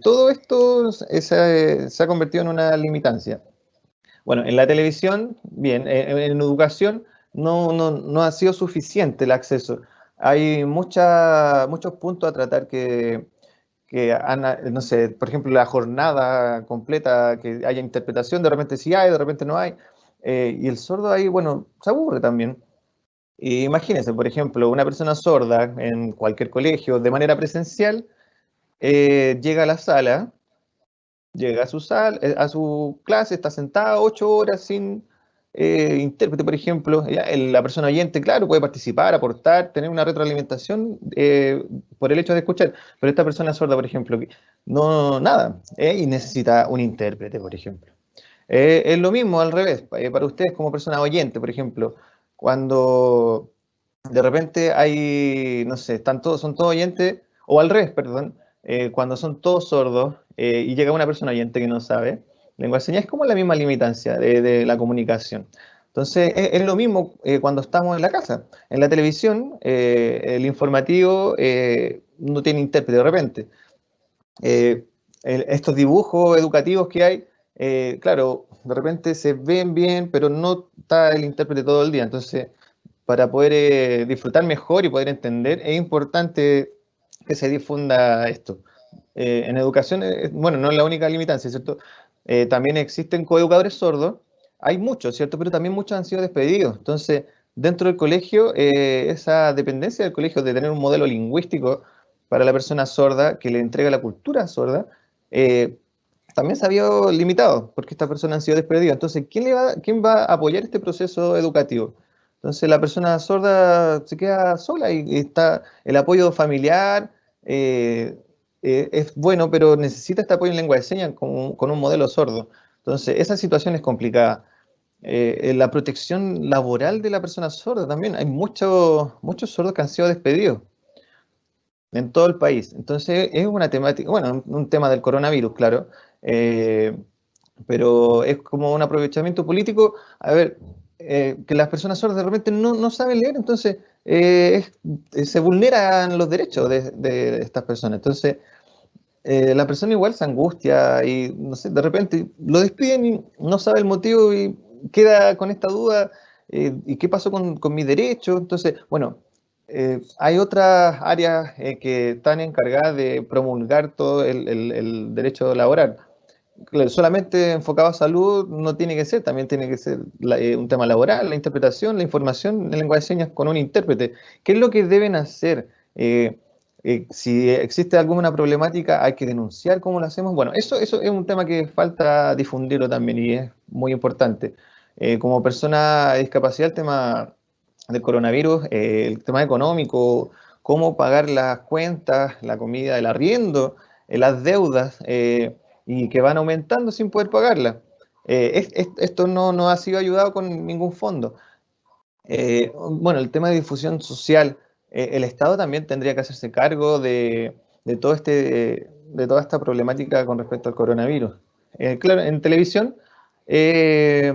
todo esto se ha convertido en una limitancia. Bueno, en la televisión, bien, en educación no ha sido suficiente el acceso. Hay muchos puntos a tratar no sé, por ejemplo, la jornada completa, que haya interpretación, de repente sí hay, de repente no hay. Y el sordo ahí, bueno, se aburre también. Y imagínense, por ejemplo, una persona sorda en cualquier colegio de manera presencial, llega a la sala, llega a su clase, está sentada 8 horas sin intérprete, por ejemplo. La persona oyente, claro, puede participar, aportar, tener una retroalimentación por el hecho de escuchar. Pero esta persona sorda, por ejemplo, no, nada, y necesita un intérprete, por ejemplo. Es lo mismo al revés, para ustedes como persona oyente, por ejemplo, cuando de repente hay, no sé, son todos oyentes, o al revés, perdón, cuando son todos sordos y llega una persona oyente que no sabe lengua de señas, es como la misma limitancia de la comunicación. Entonces, es lo mismo cuando estamos en la casa. En la televisión, el informativo no tiene intérprete de repente. Estos dibujos educativos que hay claro, de repente se ven bien, pero no está el intérprete todo el día. Entonces, para poder disfrutar mejor y poder entender, es importante que se difunda esto. En educación, bueno, no es la única limitancia, ¿cierto? También existen coeducadores sordos, hay muchos, ¿cierto? Pero también muchos han sido despedidos. Entonces, dentro del colegio, esa dependencia del colegio de tener un modelo lingüístico para la persona sorda que le entrega la cultura sorda, eh, también se ha vio limitado, porque estas personas han sido despedidas. Entonces, ¿quién va a apoyar este proceso educativo? Entonces, la persona sorda se queda sola y está el apoyo familiar. Es bueno, pero necesita este apoyo en lengua de señas con un modelo sordo. Entonces, esa situación es complicada. En la protección laboral de la persona sorda también. Hay muchos sordos que han sido despedidos en todo el país. Entonces, es una temática, bueno, un tema del coronavirus, claro, eh, pero es como un aprovechamiento político. A ver, que las personas sordas de repente no saben leer, entonces se vulneran los derechos de estas personas. Entonces, la persona igual se angustia y, no sé, de repente lo despiden y no sabe el motivo y queda con esta duda, ¿y qué pasó con mi derecho? Entonces, bueno, hay otras áreas que están encargadas de promulgar todo el derecho laboral. Claro, solamente enfocado a salud no tiene que ser, también tiene que ser un tema laboral, la interpretación, la información en lengua de señas con un intérprete. ¿Qué es lo que deben hacer? Si existe alguna problemática, hay que denunciar cómo lo hacemos. Bueno, eso es un tema que falta difundirlo también y es muy importante. Como persona de discapacidad, el tema del coronavirus, el tema económico, cómo pagar las cuentas, la comida, el arriendo, las deudas. Y que van aumentando sin poder pagarla. Esto no ha sido ayudado con ningún fondo. Bueno, el tema de difusión social, el Estado también tendría que hacerse cargo de todo de toda esta problemática con respecto al coronavirus. Claro, en televisión,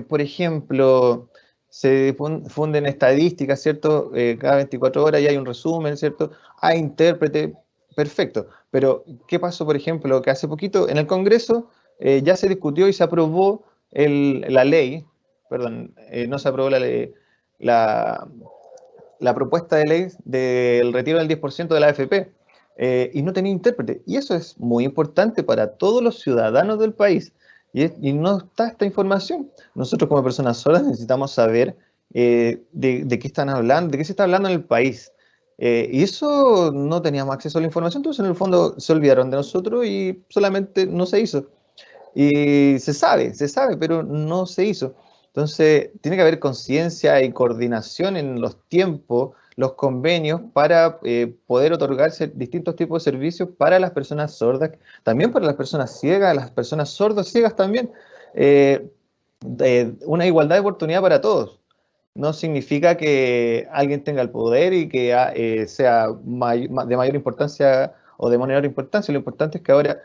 por ejemplo, se funden estadísticas, ¿cierto? Cada 24 horas ya hay un resumen, ¿cierto? Hay intérprete, perfecto. Pero, ¿qué pasó, por ejemplo, que hace poquito en el Congreso ya se discutió y se aprobó la ley, perdón, no se aprobó la, la propuesta de ley del retiro del 10% de la AFP y no tenía intérprete. Y eso es muy importante para todos los ciudadanos del país. Y no está esta información. Nosotros como personas sordas necesitamos saber de qué están hablando, de qué se está hablando en el país. Y eso no teníamos acceso a la información, entonces en el fondo se olvidaron de nosotros y solamente no se hizo. Y se sabe, pero no se hizo. Entonces, tiene que haber conciencia y coordinación en los tiempos, los convenios, para poder otorgar distintos tipos de servicios para las personas sordas, también para las personas ciegas, las personas sordas ciegas también. Eh, una igualdad de oportunidad para todos. No significa que alguien tenga el poder y que sea de mayor importancia o de menor importancia. Lo importante es que ahora,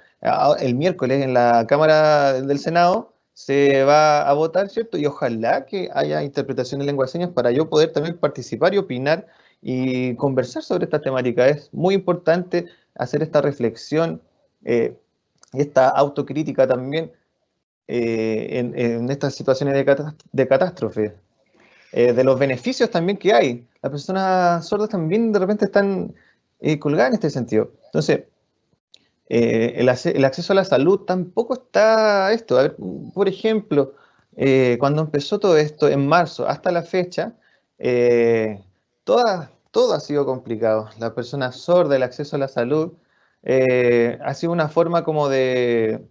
el miércoles, en la Cámara del Senado, se va a votar, ¿cierto? Y ojalá que haya interpretación de lengua de señas para yo poder también participar y opinar y conversar sobre esta temática. Es muy importante hacer esta reflexión y esta autocrítica también en estas situaciones de catástrofe, de los beneficios también que hay. Las personas sordas también de repente están colgadas en este sentido. Entonces, el acceso a la salud tampoco está esto. A ver, por ejemplo, cuando empezó todo esto en marzo hasta la fecha, todo ha sido complicado. La persona sorda, el acceso a la salud, ha sido una forma como en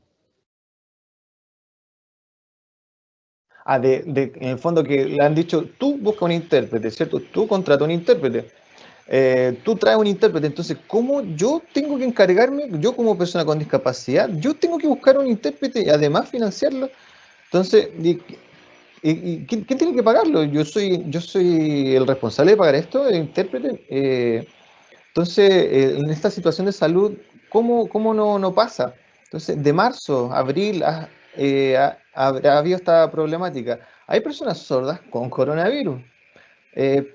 el fondo que le han dicho, tú busca un intérprete, ¿cierto? Tú contrata un intérprete. Tú traes un intérprete, entonces, ¿cómo yo tengo que encargarme, yo como persona con discapacidad, yo tengo que buscar un intérprete y además financiarlo? Entonces, ¿quién tiene que pagarlo? Yo soy el responsable de pagar esto, el intérprete. Entonces, en esta situación de salud, ¿cómo no pasa? Entonces, de marzo, abril, ha habido esta problemática. Hay personas sordas con coronavirus,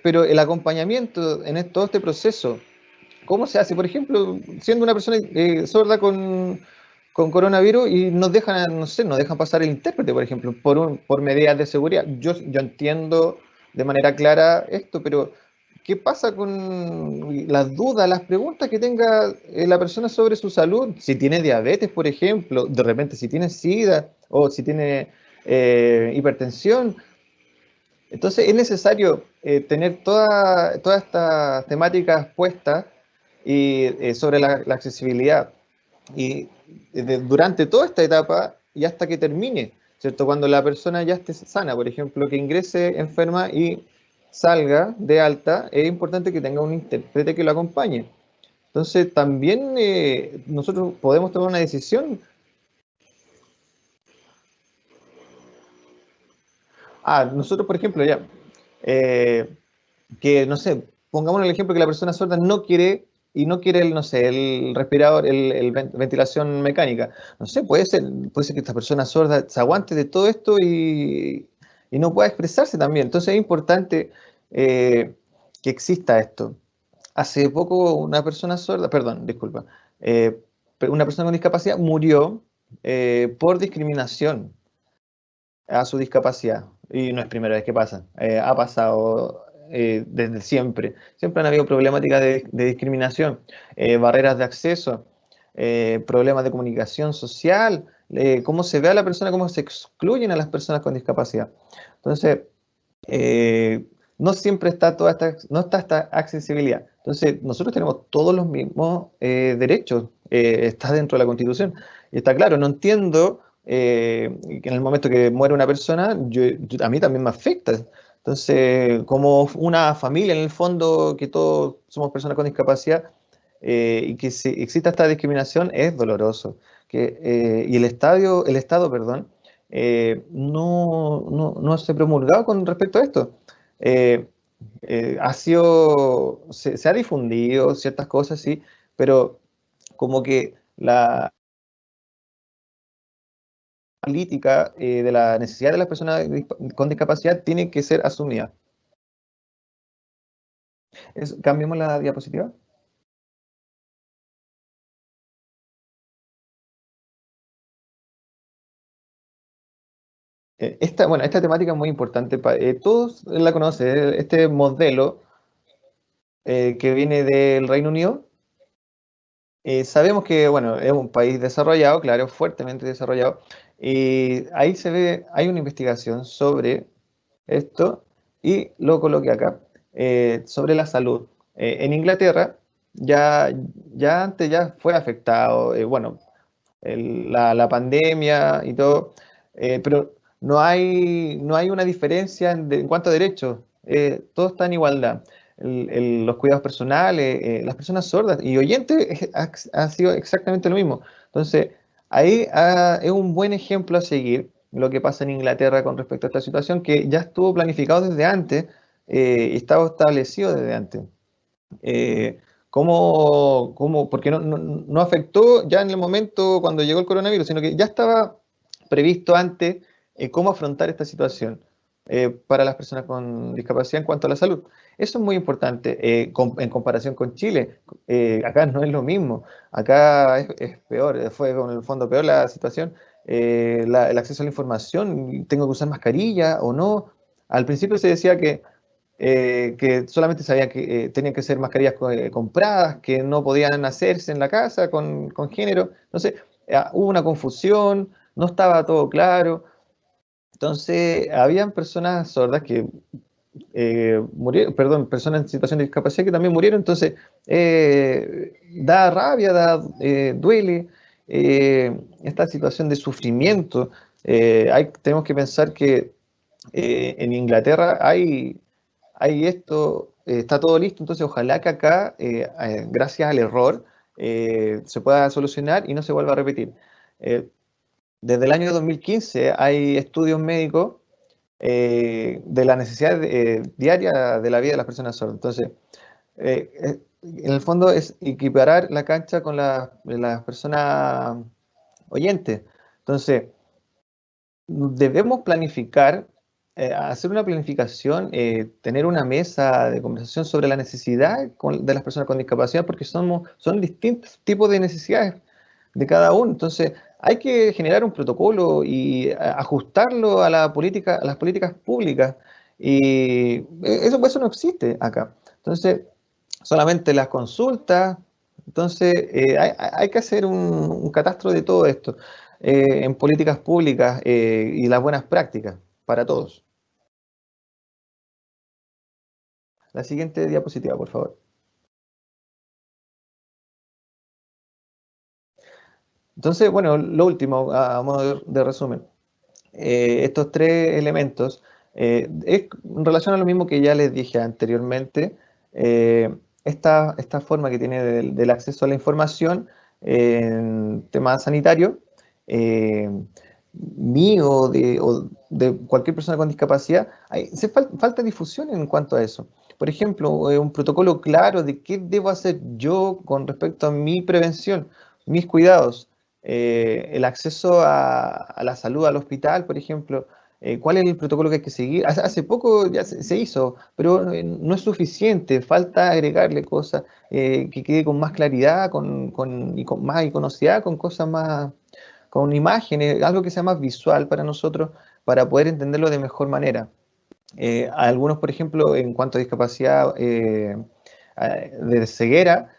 pero el acompañamiento en todo este proceso, ¿cómo se hace? Por ejemplo, siendo una persona sorda con coronavirus y nos dejan, no sé, nos dejan pasar el intérprete, por ejemplo, por medidas de seguridad. Yo entiendo de manera clara esto, pero ¿qué pasa con las dudas, las preguntas que tenga la persona sobre su salud? Si tiene diabetes, por ejemplo, de repente si tiene SIDA o si tiene hipertensión. Entonces es necesario tener todas estas temáticas puestas y, sobre la accesibilidad y durante toda esta etapa y hasta que termine, ¿cierto? Cuando la persona ya esté sana, por ejemplo, que ingrese enferma y salga de alta, es importante que tenga un intérprete que lo acompañe. Entonces también nosotros podemos tomar una decisión. Nosotros, por ejemplo, ya, eh, que, no sé, pongamos el ejemplo que la persona sorda no quiere y no quiere no sé, el respirador, ventilación mecánica. No sé, puede ser que esta persona sorda se aguante de todo esto y no pueda expresarse también. Entonces es importante que exista esto. Hace poco una persona sorda, perdón, disculpa, una persona con discapacidad murió por discriminación a su discapacidad. Y no es primera vez que pasa, ha pasado desde siempre. Siempre han habido problemáticas de discriminación, barreras de acceso, problemas de comunicación social, cómo se ve a la persona, cómo se excluyen a las personas con discapacidad. Entonces, no siempre está no está esta accesibilidad. Entonces, nosotros tenemos todos los mismos derechos, está dentro de la Constitución. Y está claro, no entiendo que en el momento que muere una persona, a mí también me afecta. Entonces, como una familia, en el fondo, que todos somos personas con discapacidad, y que si exista esta discriminación es doloroso. Y el Estado, perdón, no se ha promulgado con respecto a esto. Eh, se ha difundido ciertas cosas, sí, pero como que la política de la necesidad de las personas con discapacidad tiene que ser asumida. Cambiemos la diapositiva. Esta temática es muy importante. Todos la conocen, este modelo que viene del Reino Unido. Sabemos que, bueno, es un país desarrollado, claro, fuertemente desarrollado, y ahí se ve, hay una investigación sobre esto, y lo coloqué acá, sobre la salud. En Inglaterra ya antes ya fue afectado, bueno, la pandemia y todo, pero no hay una diferencia en cuanto a derechos, todo está en igualdad. Los cuidados personales, las personas sordas y oyentes ha sido exactamente lo mismo. Entonces, ahí es un buen ejemplo a seguir lo que pasa en Inglaterra con respecto a esta situación que ya estuvo planificado desde antes y estaba establecido desde antes. Porque no afectó ya en el momento cuando llegó el coronavirus, sino que ya estaba previsto antes cómo afrontar esta situación para las personas con discapacidad en cuanto a la salud. Eso es muy importante en comparación con Chile. Acá no es lo mismo, acá es peor, fue con el fondo peor la situación. El acceso a la información, tengo que usar mascarilla o no. Al principio se decía que solamente sabían que tenían que ser mascarillas compradas, que no podían hacerse en la casa con género. Entonces, hubo una confusión, no estaba todo claro. Entonces, habían personas sordas que murieron, perdón, personas en situación de discapacidad que también murieron. Entonces, da rabia, duele esta situación de sufrimiento. Tenemos que pensar que en Inglaterra hay esto, está todo listo, entonces ojalá que acá, gracias al error, se pueda solucionar y no se vuelva a repetir. Desde el año 2015 hay estudios médicos de la necesidad diaria de la vida de las personas sordas. Entonces, en el fondo es equiparar la cancha con las personas oyentes. Entonces, debemos planificar, hacer una planificación, tener una mesa de conversación sobre la necesidad de las personas con discapacidad, porque son distintos tipos de necesidades. de cada uno. Entonces, hay que generar un protocolo y ajustarlo a las políticas públicas. Y eso no existe acá. Entonces, solamente las consultas. Entonces, hay que hacer un catastro de todo esto en políticas públicas y las buenas prácticas para todos. La siguiente diapositiva, por favor. Entonces, bueno, lo último, a modo de resumen, estos tres elementos es en relación a lo mismo que ya les dije anteriormente. Esta forma que tiene del acceso a la información en temas sanitarios, mío o de cualquier persona con discapacidad, falta difusión en cuanto a eso. Por ejemplo, un protocolo claro de qué debo hacer yo con respecto a mi prevención, mis cuidados, el acceso a la salud, al hospital, por ejemplo. ¿Cuál es el protocolo que hay que seguir? Hace poco ya se hizo, pero no es suficiente, falta agregarle cosas que quede con más claridad y con más iconocidad, con cosas más, con imágenes, algo que sea más visual para nosotros, para poder entenderlo de mejor manera. Algunos, por ejemplo, en cuanto a discapacidad de ceguera,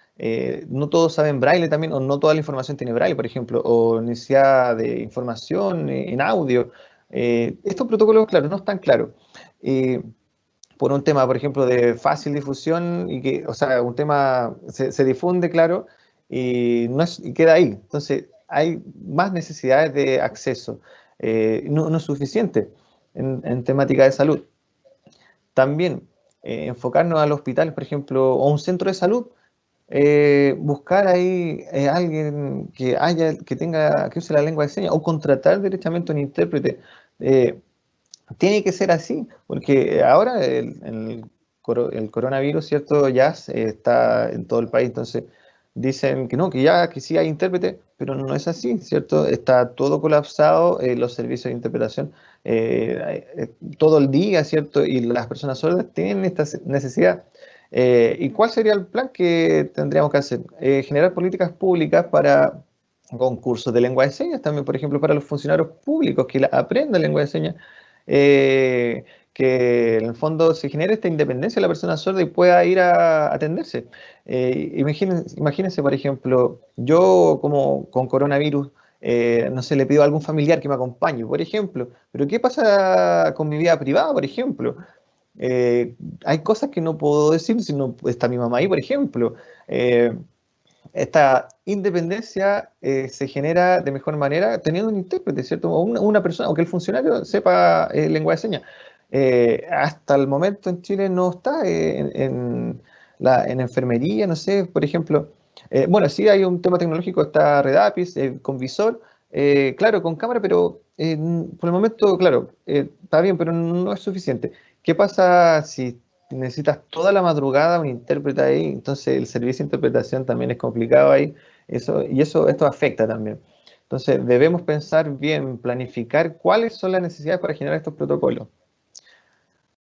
no todos saben braille también, o no toda la información tiene braille, por ejemplo, o necesidad de información en audio. Estos protocolos, claro, no están claros. Por un tema, por ejemplo, de fácil difusión y que, o sea, un tema se difunde, claro, y queda ahí. Entonces, hay más necesidades de acceso. No es suficiente en temática de salud. También enfocarnos al hospital, por ejemplo, o un centro de salud, buscar ahí alguien que use la lengua de señas o contratar directamente a un intérprete. Tiene que ser así, porque ahora el coronavirus, ¿cierto? Ya está en todo el país, entonces dicen que no, que sí hay intérprete, pero no es así, ¿cierto? Está todo colapsado, los servicios de interpretación todo el día, ¿cierto? Y las personas sordas tienen esta necesidad. ¿Y cuál sería el plan que tendríamos que hacer? Generar políticas públicas para concursos de lengua de señas, también, por ejemplo, para los funcionarios públicos que aprendan lengua de señas, que en el fondo se genere esta independencia de la persona sorda y pueda ir a atenderse. Imagínense, por ejemplo, yo como con coronavirus, no sé, le pido a algún familiar que me acompañe, por ejemplo, pero ¿qué pasa con mi vida privada, por ejemplo? Hay cosas que no puedo decir si no está mi mamá ahí, por ejemplo. Esta independencia se genera de mejor manera teniendo un intérprete, ¿cierto? O una persona, o que el funcionario sepa lengua de señas. Hasta el momento en Chile no está en enfermería, no sé, por ejemplo. Bueno, sí hay un tema tecnológico, está Redapis, con visor, claro, con cámara, pero por el momento, claro, está bien, pero no es suficiente. ¿Qué pasa si necesitas toda la madrugada un intérprete ahí? Entonces el servicio de interpretación también es complicado ahí, esto afecta también. Entonces debemos pensar bien, planificar cuáles son las necesidades para generar estos protocolos.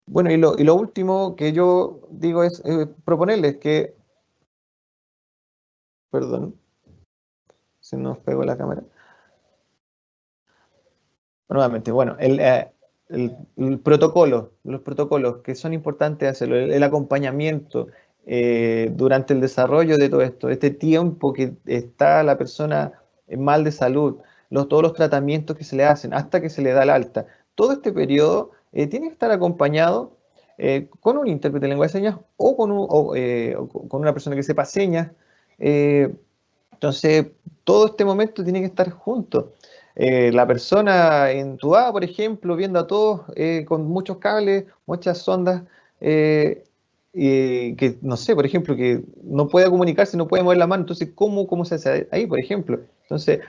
Bueno, y lo último que yo digo es proponerles que, perdón, se nos pegó la cámara. Nuevamente, bueno, el protocolo, los protocolos que son importantes hacerlo, el acompañamiento durante el desarrollo de todo esto, este tiempo que está la persona mal de salud, todos los tratamientos que se le hacen hasta que se le da el alta, todo este periodo tiene que estar acompañado con un intérprete de lengua de señas o con una persona que sepa señas. Entonces, todo este momento tiene que estar junto. La persona entubada, por ejemplo, viendo a todos con muchos cables, muchas sondas, y que, no sé, por ejemplo, que no puede comunicarse, no puede mover la mano, entonces, ¿cómo se hace ahí, por ejemplo? Entonces,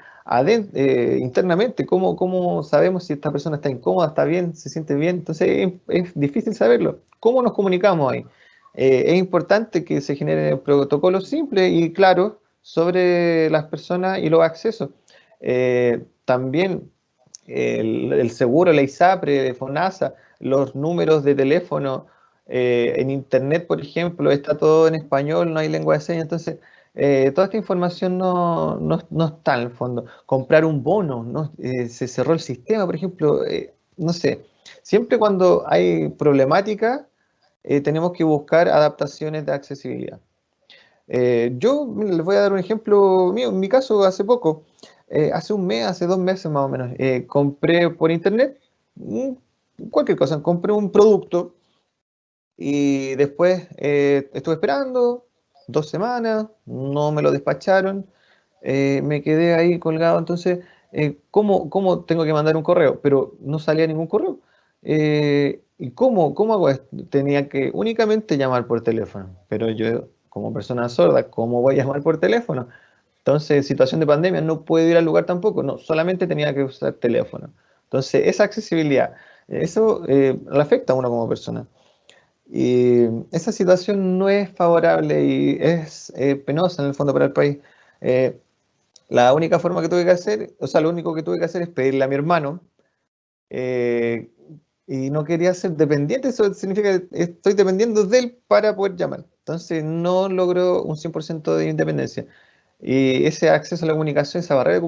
internamente, ¿cómo sabemos si esta persona está incómoda, está bien, se siente bien? Entonces, es difícil saberlo. ¿Cómo nos comunicamos ahí? Es importante que se generen protocolos simples y claros sobre las personas y los accesos. También el seguro, la ISAPRE, FONASA, los números de teléfono en internet, por ejemplo, está todo en español, no hay lengua de señas. Entonces, Toda esta información no está en el fondo. Comprar un bono, ¿no? Se cerró el sistema, por ejemplo, no sé. Siempre cuando hay problemática, tenemos que buscar adaptaciones de accesibilidad. Yo les voy a dar un ejemplo mío. En mi caso, hace poco, hace un mes, hace 2 meses más o menos, compré por internet cualquier cosa, compré un producto y después estuve esperando 2 semanas, no me lo despacharon, me quedé ahí colgado. Entonces, ¿cómo tengo que mandar un correo? Pero no salía ningún correo. ¿Y cómo hago esto? Tenía que únicamente llamar por teléfono, pero yo, como persona sorda, ¿cómo voy a llamar por teléfono? Entonces, en situación de pandemia, no puedo ir al lugar tampoco, no, solamente tenía que usar teléfono. Entonces, esa accesibilidad, eso le afecta a uno como persona. Y esa situación no es favorable y es penosa en el fondo para el país. Eh, la única forma que tuve que hacer, o sea, lo único que tuve que hacer es pedirle a mi hermano, eh, y no quería ser dependiente. Eso significa que estoy dependiendo de él para poder llamar. Entonces no logró un 100% de independencia. Y ese acceso a la comunicación, esa barrera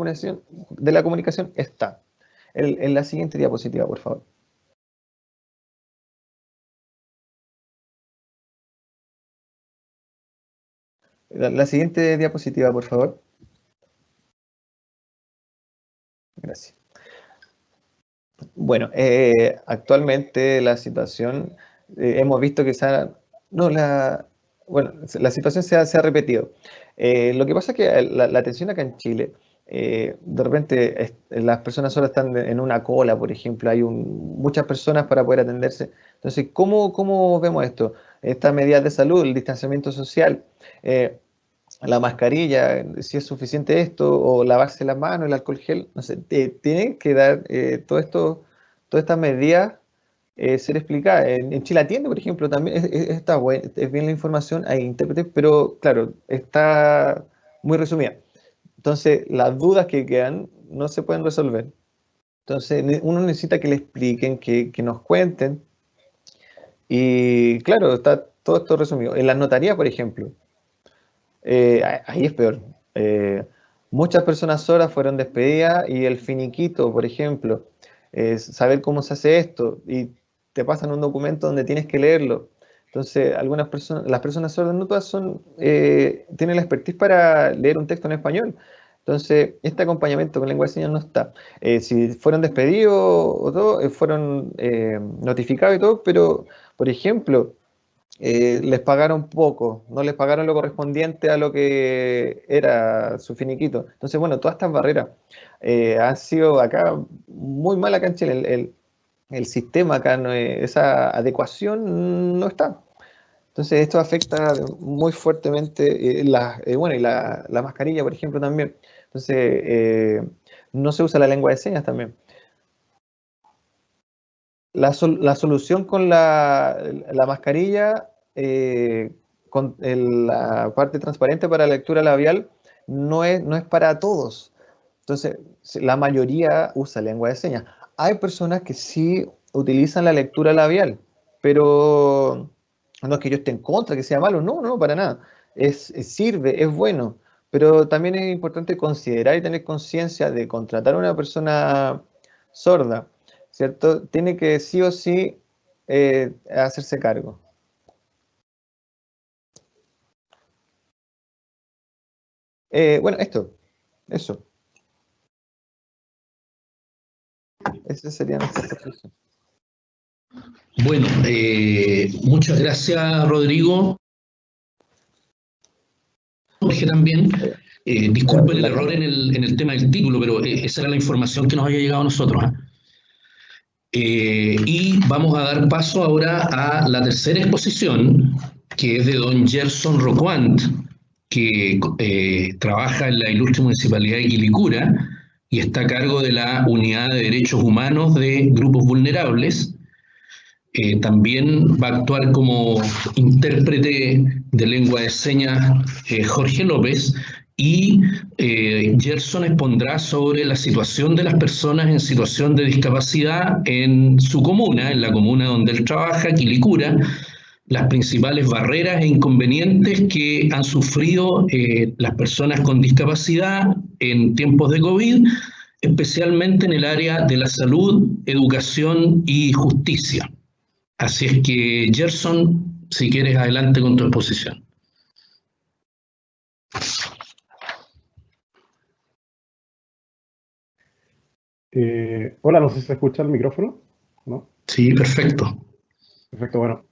de la comunicación está. En la siguiente diapositiva, por favor. La siguiente diapositiva, por favor. Gracias. Bueno, actualmente la situación, hemos visto que la situación se ha repetido. Lo que pasa es que la atención acá en Chile, de repente las personas solo están en una cola, por ejemplo, hay muchas personas para poder atenderse. Entonces, ¿cómo vemos esto? Estas medidas de salud, el distanciamiento social, la mascarilla, si es suficiente esto, o lavarse las manos, el alcohol gel, no sé, tienen que dar todas estas medidas ser explicadas. En Chile Atiende, por ejemplo, también está bueno, es bien la información, hay intérpretes, pero claro, está muy resumida. Entonces, las dudas que quedan no se pueden resolver. Entonces, uno necesita que le expliquen, que nos cuenten. Y claro, está todo esto resumido. En las notarías, por ejemplo, ahí es peor. Muchas personas sordas fueron despedidas y el finiquito, por ejemplo, saber cómo se hace esto y te pasan un documento donde tienes que leerlo. Entonces, las personas sordas no todas tienen la expertise para leer un texto en español. Entonces, este acompañamiento con lengua de señas no está. Si fueron despedidos o todo, fueron notificados y todo, pero, por ejemplo, les pagaron poco, no les pagaron lo correspondiente a lo que era su finiquito. Entonces, bueno, todas estas barreras han sido acá muy mal acá en Chile. El sistema acá, esa adecuación no está. Entonces, esto afecta muy fuertemente, bueno, y la mascarilla, por ejemplo, también. Entonces, no se usa la lengua de señas también. La solución con la mascarilla, con la parte transparente para la lectura labial, no es para todos. Entonces, la mayoría usa lengua de señas. Hay personas que sí utilizan la lectura labial, pero no es que yo esté en contra, que sea malo, no, para nada. Sirve, es bueno, pero también es importante considerar y tener conciencia de contratar a una persona sorda, ¿cierto? Tiene que sí o sí hacerse cargo. Bueno, eso. Esa sería nuestra conclusión. Bueno, muchas gracias, Rodrigo. Jorge también. Disculpen el error en el tema del título, pero esa era la información que nos había llegado a nosotros. Y vamos a dar paso ahora a la tercera exposición, que es de don Gerson Roquant, que trabaja en la ilustre municipalidad de Quilicura y está a cargo de la Unidad de Derechos Humanos de Grupos Vulnerables. También va a actuar como intérprete de lengua de señas Jorge López, y Gerson expondrá sobre la situación de las personas en situación de discapacidad en su comuna, en la comuna donde él trabaja, Quilicura, las principales barreras e inconvenientes que han sufrido las personas con discapacidad en tiempos de COVID, especialmente en el área de la salud, educación y justicia. Así es que, Gerson, si quieres, adelante con tu exposición. Hola, no sé si se escucha el micrófono, ¿no? Sí, perfecto. Perfecto, bueno.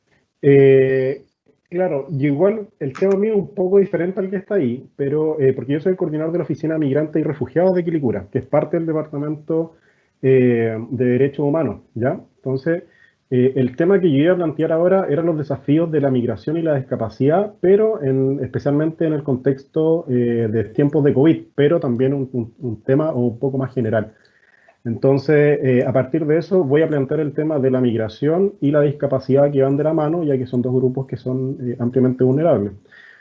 Claro, yo igual el tema mío es un poco diferente al que está ahí, pero porque yo soy el coordinador de la Oficina Migrantes y Refugiados de Quilicura, que es parte del Departamento de Derechos Humanos, ¿ya? Entonces, el tema que yo iba a plantear ahora eran los desafíos de la migración y la discapacidad, pero especialmente en el contexto de tiempos de COVID, pero también un tema un poco más general. Entonces, a partir de eso, voy a plantear el tema de la migración y la discapacidad que van de la mano, ya que son dos grupos que son ampliamente vulnerables.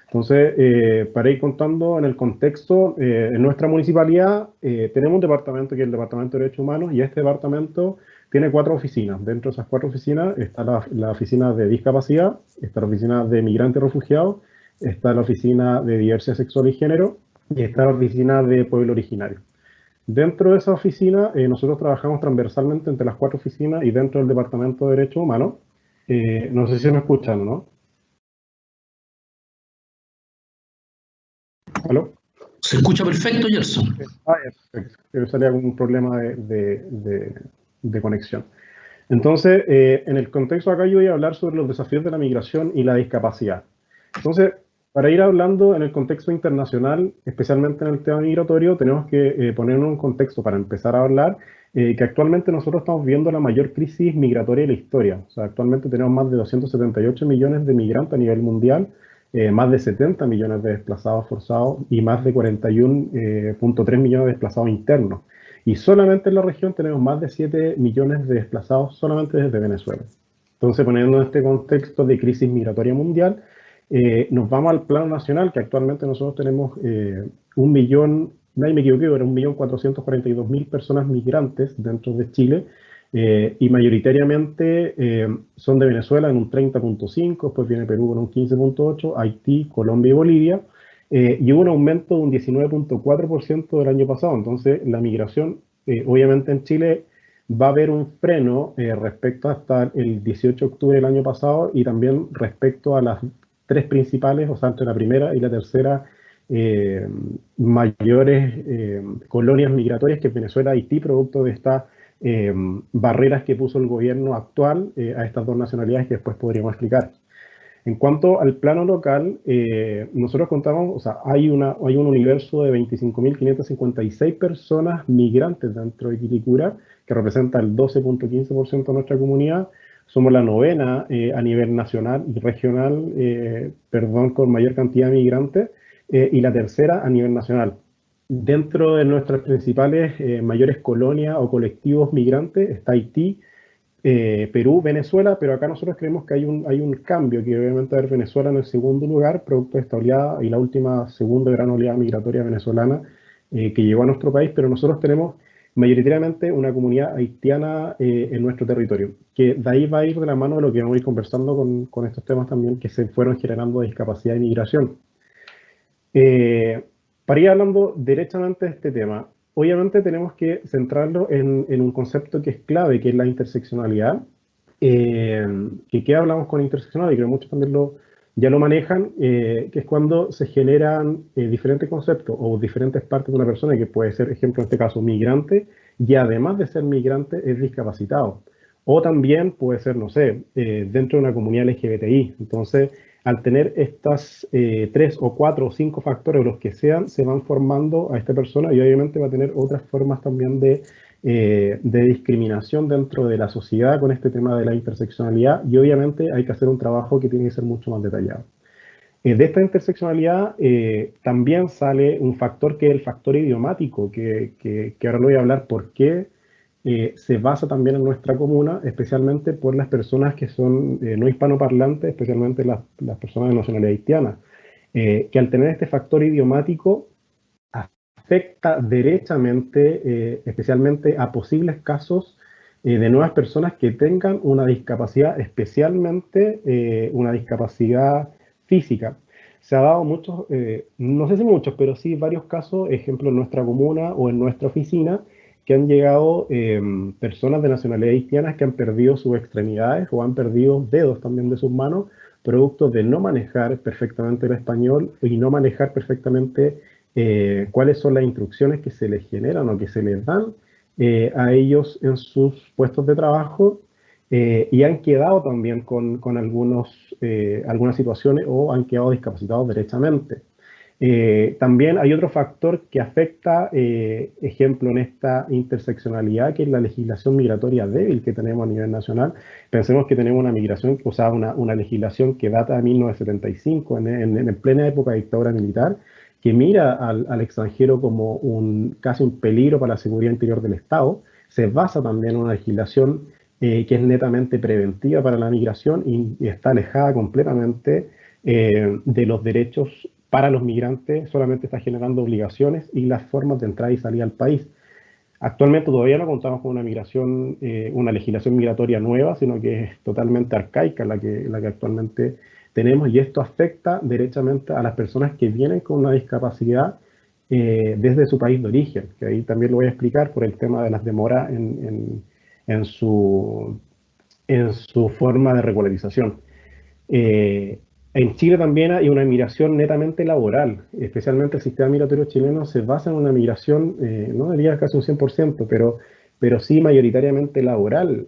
Entonces, para ir contando en el contexto, en nuestra municipalidad tenemos un departamento que es el Departamento de Derechos Humanos, y este departamento tiene 4 oficinas. Dentro de esas 4 oficinas está la oficina de discapacidad, está la oficina de migrantes y refugiados, está la oficina de diversidad sexual y género, y está la oficina de pueblo originario. Dentro de esa oficina, nosotros trabajamos transversalmente entre las 4 oficinas y dentro del Departamento de Derechos Humanos. No sé si me escuchan, ¿no? ¿Aló? Se escucha perfecto, Gerson. Perfecto. Salía algún problema de conexión. Entonces, en el contexto acá yo voy a hablar sobre los desafíos de la migración y la discapacidad. Entonces, para ir hablando en el contexto internacional, especialmente en el tema migratorio, tenemos que poner en un contexto para empezar a hablar que actualmente nosotros estamos viendo la mayor crisis migratoria de la historia. O sea, actualmente tenemos más de 278 millones de migrantes a nivel mundial, más de 70 millones de desplazados forzados y más de 41.3 millones de desplazados internos. Y solamente en la región tenemos más de 7 millones de desplazados solamente desde Venezuela. Entonces, poniendo en este contexto de crisis migratoria mundial, nos vamos al plano nacional, que actualmente nosotros tenemos 1.000.000, nadie me equivoqué, era 1.442.000 personas migrantes dentro de Chile, y mayoritariamente son de Venezuela en un 30.5, después viene Perú con un 15.8, Haití, Colombia y Bolivia, y hubo un aumento de un 19.4% del año pasado. Entonces, la migración, obviamente en Chile, va a haber un freno respecto hasta el 18 de octubre del año pasado, y también respecto a las 3 principales, o sea, entre la primera y la tercera mayores colonias migratorias, que es Venezuela y Haití, producto de estas barreras que puso el gobierno actual a estas 2 nacionalidades que después podríamos explicar. En cuanto al plano local, nosotros contamos, o sea, hay un universo de 25.556 personas migrantes dentro de Quilicura, que representa el 12.15% de nuestra comunidad. Somos la 9ª a nivel nacional y regional, con mayor cantidad de migrantes, y la 3ª a nivel nacional. Dentro de nuestras principales mayores colonias o colectivos migrantes está Haití, Perú, Venezuela, pero acá nosotros creemos que hay un cambio, que obviamente va a haber Venezuela en el segundo lugar, producto de esta oleada y la última segunda gran oleada migratoria venezolana que llegó a nuestro país, pero nosotros tenemos mayoritariamente una comunidad haitiana en nuestro territorio, que de ahí va a ir de la mano de lo que vamos a ir conversando con estos temas también que se fueron generando de discapacidad y migración. Para ir hablando derechamente de este tema, obviamente tenemos que centrarlo en un concepto que es clave, que es la interseccionalidad. ¿Qué hablamos con interseccionalidad? Y creo que muchos también ya lo manejan, que es cuando se generan diferentes conceptos o diferentes partes de una persona, que puede ser, ejemplo, en este caso, migrante, y además de ser migrante es discapacitado. O también puede ser, no sé, dentro de una comunidad LGBTI. Entonces, al tener estas 3 o 4 o 5 factores, o los que sean, se van formando a esta persona, y obviamente va a tener otras formas también de discriminación dentro de la sociedad con este tema de la interseccionalidad, y obviamente hay que hacer un trabajo que tiene que ser mucho más detallado. De esta interseccionalidad también sale un factor que es el factor idiomático, que ahora lo voy a hablar por qué se basa también en nuestra comuna, especialmente por las personas que son no hispanoparlantes, especialmente las personas de nacionalidad haitiana, que al tener este factor idiomático afecta derechamente, especialmente a posibles casos de nuevas personas que tengan una discapacidad, especialmente una discapacidad física. Se ha dado muchos, no sé si muchos, pero sí varios casos, ejemplo en nuestra comuna o en nuestra oficina, que han llegado personas de nacionalidad haitiana que han perdido sus extremidades o han perdido dedos también de sus manos, producto de no manejar perfectamente el español y no manejar perfectamente cuáles son las instrucciones que se les generan o que se les dan a ellos en sus puestos de trabajo, y han quedado también con algunas situaciones o han quedado discapacitados derechamente. También hay otro factor que afecta, ejemplo, en esta interseccionalidad, que es la legislación migratoria débil que tenemos a nivel nacional. Pensemos que tenemos una migración, o sea, una legislación que data de 1975, en plena época de dictadura militar, que mira al extranjero como casi un peligro para la seguridad interior del Estado. Se basa también en una legislación que es netamente preventiva para la migración y está alejada completamente de los derechos para los migrantes, solamente está generando obligaciones y las formas de entrada y salida al país. Actualmente todavía no contamos con una legislación migratoria nueva, sino que es totalmente arcaica la que actualmente tenemos, y esto afecta derechamente a las personas que vienen con una discapacidad desde su país de origen, que ahí también lo voy a explicar por el tema de las demoras en su forma de regularización. En Chile también hay una migración netamente laboral, especialmente el sistema migratorio chileno se basa en una migración, no diría casi un 100%, pero sí mayoritariamente laboral.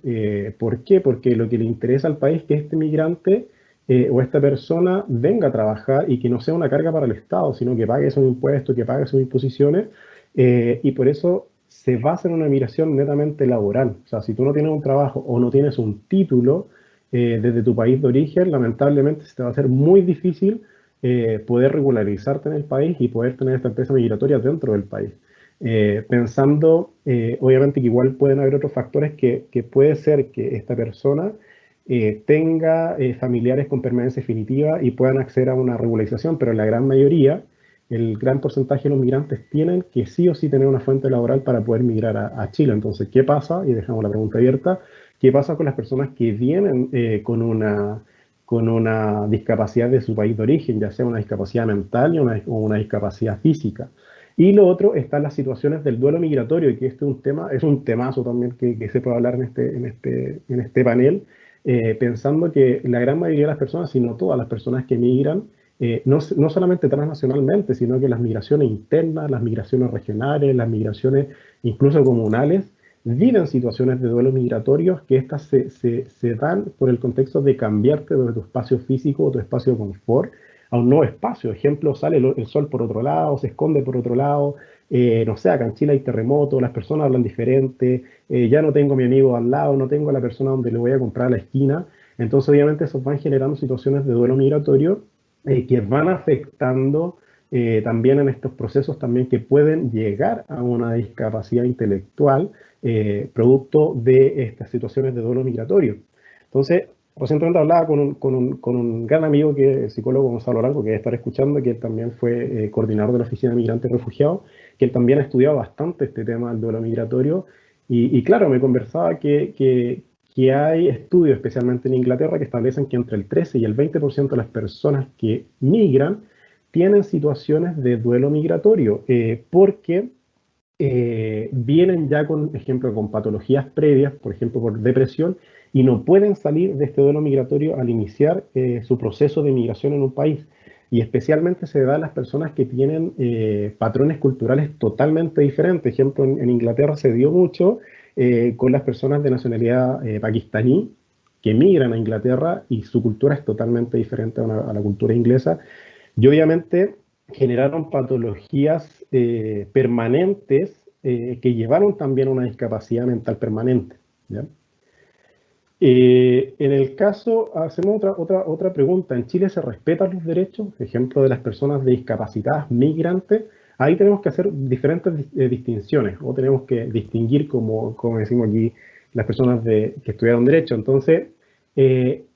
¿Por qué? Porque lo que le interesa al país es que este migrante o esta persona venga a trabajar y que no sea una carga para el Estado, sino que pague sus impuestos, que pague sus imposiciones, y por eso se basa en una migración netamente laboral. O sea, si tú no tienes un trabajo o no tienes un título, desde tu país de origen, lamentablemente se te va a hacer muy difícil poder regularizarte en el país y poder tener esta empresa migratoria dentro del país. Pensando, obviamente, que igual pueden haber otros factores que puede ser que esta persona tenga familiares con permanencia definitiva y puedan acceder a una regularización, pero la gran mayoría, el gran porcentaje de los migrantes tienen que sí o sí tener una fuente laboral para poder migrar a Chile. Entonces, ¿qué pasa? Y dejamos la pregunta abierta. ¿Qué pasa con las personas que vienen con una discapacidad de su país de origen, ya sea una discapacidad mental o una discapacidad física? Y lo otro están las situaciones del duelo migratorio, y que este es un temazo también que se puede hablar en este panel, pensando que la gran mayoría de las personas, si no todas las personas que migran, no solamente transnacionalmente, sino que las migraciones internas, las migraciones regionales, las migraciones incluso comunales, viven situaciones de duelo migratorios, que estas se dan por el contexto de cambiarte de tu espacio físico o tu espacio de confort a un nuevo espacio. Ejemplo, sale el sol por otro lado, se esconde por otro lado, no sé, acá en Chile hay terremotos, las personas hablan diferente, ya no tengo a mi amigo al lado, no tengo a la persona donde le voy a comprar a la esquina. Entonces, obviamente, eso van generando situaciones de duelo migratorio que van afectando también en estos procesos también que pueden llegar a una discapacidad intelectual producto de estas situaciones de duelo migratorio. Entonces, recientemente hablaba con un gran amigo que es el psicólogo Gonzalo Arango, que debe estar escuchando, que él también fue coordinador de la Oficina de Migrantes y Refugiados, que él también ha estudiado bastante este tema del duelo migratorio, y claro, me conversaba que hay estudios, especialmente en Inglaterra, que establecen que entre el 13 y el 20% de las personas que migran tienen situaciones de duelo migratorio, porque vienen ya con, ejemplo, con patologías previas, por ejemplo, por depresión, y no pueden salir de este duelo migratorio al iniciar su proceso de migración en un país. Y especialmente se da a las personas que tienen patrones culturales totalmente diferentes. Ejemplo, en Inglaterra se dio mucho con las personas de nacionalidad pakistaní que migran a Inglaterra y su cultura es totalmente diferente a la cultura inglesa. Y obviamente generaron patologías permanentes que llevaron también a una discapacidad mental permanente, ¿ya? En el caso, hacemos otra pregunta. ¿En Chile se respetan los derechos, ejemplo, de las personas discapacitadas migrantes? Ahí tenemos que hacer diferentes distinciones, o tenemos que distinguir, como decimos aquí, las personas que estudiaron Derecho. Entonces,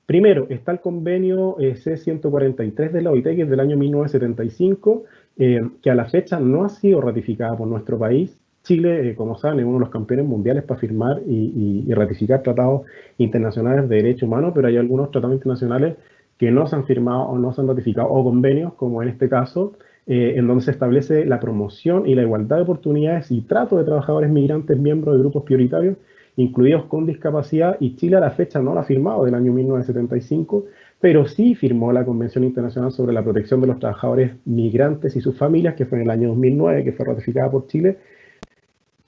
primero, está el convenio C-143 de la OIT, que es del año 1975, que a la fecha no ha sido ratificada por nuestro país. Chile, como saben, es uno de los campeones mundiales para firmar y ratificar tratados internacionales de derechos humanos, pero hay algunos tratados internacionales que no se han firmado o no se han ratificado, o convenios, como en este caso, en donde se establece la promoción y la igualdad de oportunidades y trato de trabajadores migrantes miembros de grupos prioritarios, incluidos con discapacidad, y Chile a la fecha no la ha firmado del año 1975, pero sí firmó la Convención Internacional sobre la Protección de los Trabajadores Migrantes y sus Familias, que fue en el año 2009, que fue ratificada por Chile.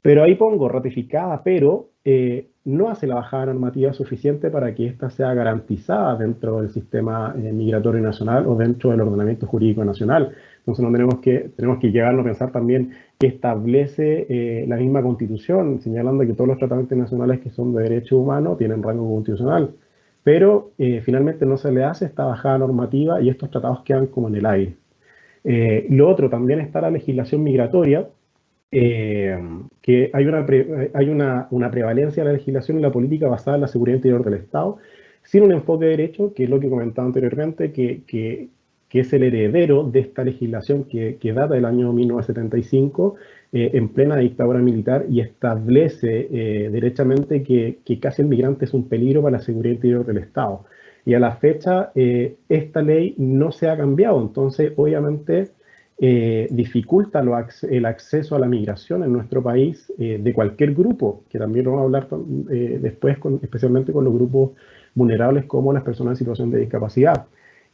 Pero ahí pongo ratificada, pero no hace la bajada normativa suficiente para que ésta sea garantizada dentro del sistema migratorio nacional o dentro del ordenamiento jurídico nacional. Entonces no tenemos que llegarlo a pensar también que establece la misma Constitución, señalando que todos los tratados internacionales que son de derechos humanos tienen rango constitucional. Pero finalmente no se le hace esta bajada normativa y estos tratados quedan como en el aire. Lo otro, también está la legislación migratoria, que hay una prevalencia de la legislación y la política basada en la seguridad interior del Estado, sin un enfoque de derecho, que es lo que comentaba anteriormente, que es el heredero de esta legislación que data del año 1975, en plena dictadura militar, y establece derechamente que casi el migrante es un peligro para la seguridad interior del Estado. Y a la fecha, esta ley no se ha cambiado, entonces obviamente dificulta el acceso a la migración en nuestro país de cualquier grupo, que también vamos a hablar después, especialmente con los grupos vulnerables como las personas en situación de discapacidad.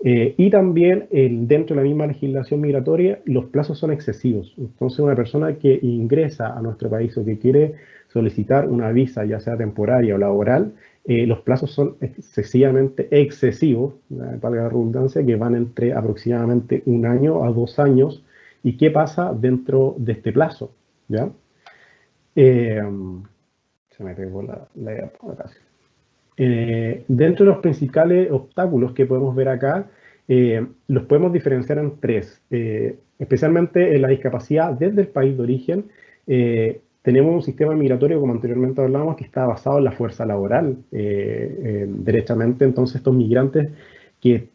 Y también dentro de la misma legislación migratoria los plazos son excesivos. Entonces una persona que ingresa a nuestro país o que quiere solicitar una visa, ya sea temporaria o laboral, los plazos son excesivamente excesivos, valga la redundancia, que van entre aproximadamente 1 año a 2 años. ¿Y qué pasa dentro de este plazo? ¿Ya? Se me pegó la idea por acá. Dentro de los principales obstáculos que podemos ver acá, los podemos diferenciar en 3, especialmente en la discapacidad desde el país de origen. Tenemos un sistema migratorio, como anteriormente hablábamos, que está basado en la fuerza laboral, derechamente. Entonces estos migrantes que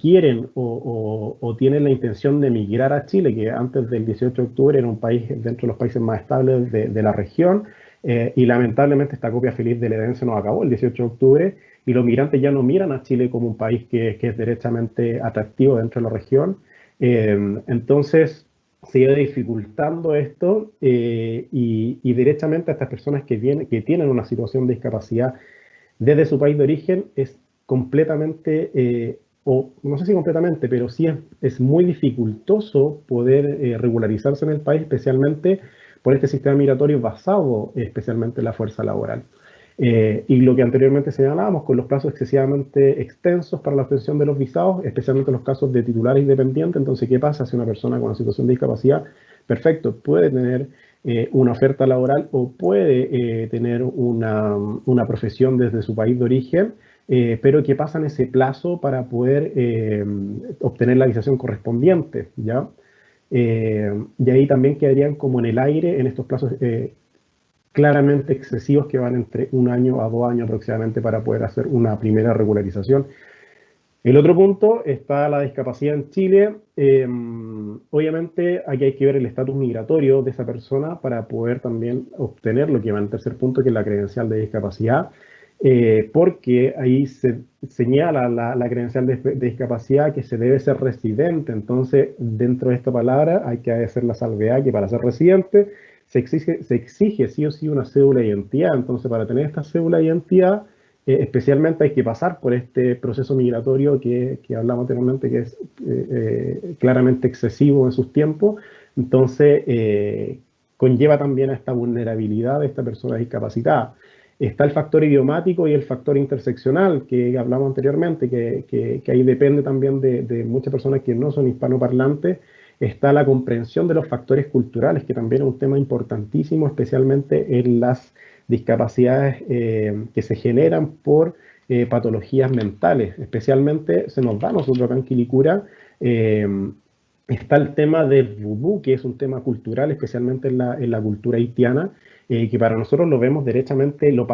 quieren o tienen la intención de migrar a Chile, que antes del 18 de octubre era un país dentro de los países más estables de la región, y lamentablemente esta copia feliz de la herencia nos acabó el 18 de octubre, y los migrantes ya no miran a Chile como un país que es derechamente atractivo dentro de la región. Entonces se iba dificultando esto, y derechamente a estas personas que tienen una situación de discapacidad desde su país de origen es completamente, o no sé si completamente, pero sí es muy dificultoso poder regularizarse en el país, especialmente por este sistema migratorio basado especialmente en la fuerza laboral. Y lo que anteriormente señalábamos, con los plazos excesivamente extensos para la obtención de los visados, especialmente en los casos de titulares independientes. Entonces, ¿qué pasa si una persona con una situación de discapacidad, perfecto, puede tener una oferta laboral o puede tener una profesión desde su país de origen, pero qué pasa en ese plazo para poder obtener la visación correspondiente, ¿ya? Y ahí también quedarían como en el aire en estos plazos claramente excesivos que van entre 1 año a 2 años aproximadamente para poder hacer una primera regularización. El otro punto está la discapacidad en Chile. Obviamente aquí hay que ver el estatus migratorio de esa persona para poder también obtener lo que va en el tercer punto, que es la credencial de discapacidad, porque ahí se señala la credencial de discapacidad que se debe ser residente. Entonces, dentro de esta palabra hay que hacer la salvedad que para ser residente se exige sí o sí una cédula de identidad. Entonces, para tener esta cédula de identidad, especialmente hay que pasar por este proceso migratorio que hablamos anteriormente, que es claramente excesivo en sus tiempos. Entonces, conlleva también a esta vulnerabilidad de esta persona discapacitada. Está el factor idiomático y el factor interseccional, que hablamos anteriormente, que ahí depende también de muchas personas que no son hispanoparlantes. Está la comprensión de los factores culturales, que también es un tema importantísimo, especialmente en las discapacidades que se generan por patologías mentales. Especialmente se nos da a nosotros acá en Quilicura, está el tema del vudú, que es un tema cultural, especialmente en la cultura haitiana, que para nosotros lo vemos derechamente, lo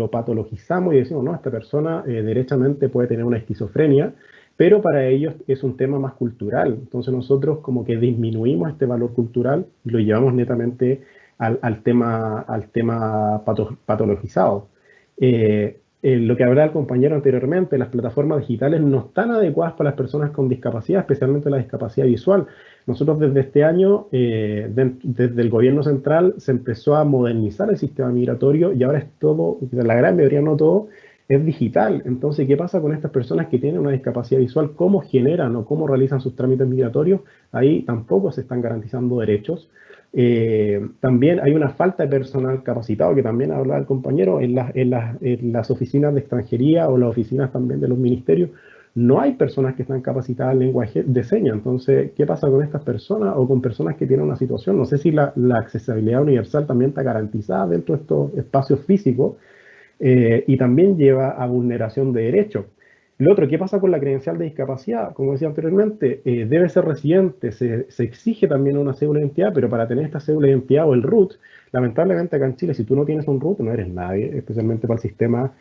patologizamos y decimos, no, esta persona derechamente puede tener una esquizofrenia, pero para ellos es un tema más cultural. Entonces nosotros como que disminuimos este valor cultural y lo llevamos netamente al tema patologizado. Lo que hablaba el compañero anteriormente, las plataformas digitales no están adecuadas para las personas con discapacidad, especialmente la discapacidad visual. Nosotros desde este año, desde el gobierno central, se empezó a modernizar el sistema migratorio y ahora es todo, la gran mayoría, no todo, es digital. Entonces, ¿qué pasa con estas personas que tienen una discapacidad visual? ¿Cómo generan o cómo realizan sus trámites migratorios? Ahí tampoco se están garantizando derechos. También hay una falta de personal capacitado, que también hablaba el compañero, en las oficinas de extranjería o las oficinas también de los ministerios. No hay personas que están capacitadas en lenguaje de señas. Entonces, ¿qué pasa con estas personas o con personas que tienen una situación? No sé si la accesibilidad universal también está garantizada dentro de estos espacios físicos, y también lleva a vulneración de derechos. Lo otro, ¿qué pasa con la credencial de discapacidad? Como decía anteriormente, debe ser residente, se exige también una cédula de identidad, pero para tener esta cédula de identidad o el RUT, lamentablemente acá en Chile, si tú no tienes un RUT, no eres nadie, especialmente para el sistema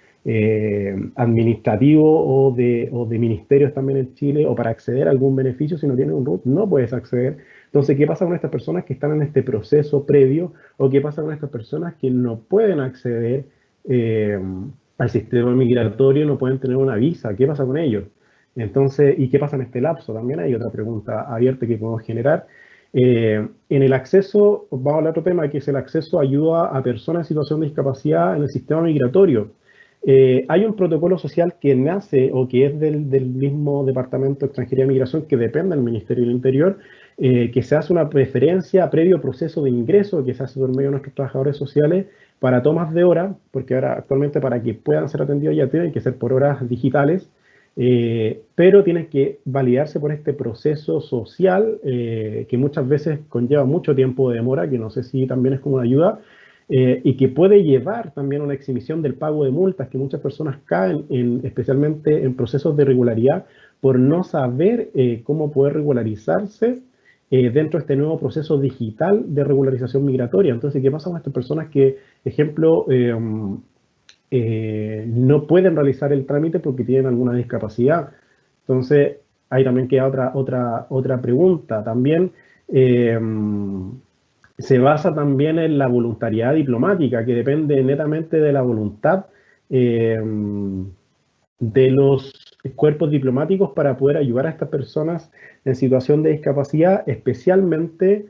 administrativo o de ministerios también en Chile, o para acceder a algún beneficio, si no tienes un RUT, no puedes acceder. Entonces, ¿qué pasa con estas personas que están en este proceso previo? ¿O qué pasa con estas personas que no pueden acceder al sistema migratorio, no pueden tener una visa? ¿Qué pasa con ellos? Entonces, ¿y qué pasa en este lapso? También hay otra pregunta abierta que podemos generar. En el acceso, vamos a hablar de otro tema, que es el acceso a ayuda a personas en situación de discapacidad en el sistema migratorio. Hay un protocolo social que nace o que es del mismo Departamento de Extranjería y Migración, que depende del Ministerio del Interior, que se hace una preferencia previo proceso de ingreso que se hace por medio de nuestros trabajadores sociales para tomas de hora, porque ahora actualmente para que puedan ser atendidos ya tienen que ser por horas digitales, pero tienen que validarse por este proceso social que muchas veces conlleva mucho tiempo de demora, que no sé si también es como una ayuda, y que puede llevar también a una exhibición del pago de multas, que muchas personas caen especialmente en procesos de irregularidad por no saber cómo poder regularizarse dentro de este nuevo proceso digital de regularización migratoria. Entonces, ¿qué pasa con estas personas que, ejemplo, no pueden realizar el trámite porque tienen alguna discapacidad? Entonces, ahí también queda otra pregunta. También se basa también en la voluntariedad diplomática, que depende netamente de la voluntad de los cuerpos diplomáticos para poder ayudar a estas personas en situación de discapacidad, especialmente,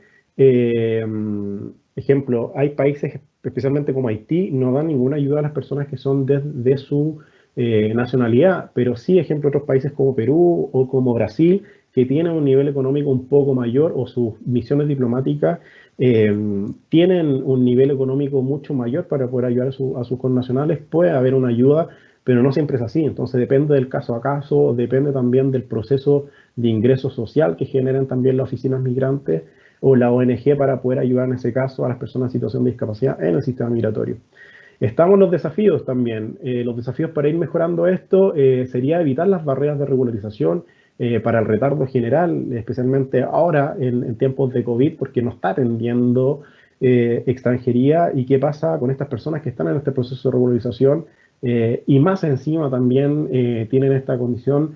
ejemplo, hay países, especialmente como Haití, no dan ninguna ayuda a las personas que son de su nacionalidad, pero sí, ejemplo, otros países como Perú o como Brasil, que tienen un nivel económico un poco mayor, o sus misiones diplomáticas tienen un nivel económico mucho mayor para poder ayudar a sus connacionales, puede haber una ayuda, pero no siempre es así. Entonces depende del caso a caso, depende también del proceso de ingreso social que generan también las oficinas migrantes o la ONG para poder ayudar en ese caso a las personas en situación de discapacidad en el sistema migratorio. Estamos los desafíos también. Los desafíos para ir mejorando esto sería evitar las barreras de regularización para el retardo general, especialmente ahora en tiempos de COVID, porque no está atendiendo extranjería. ¿Y qué pasa con estas personas que están en este proceso de regularización? Y más encima también tienen esta condición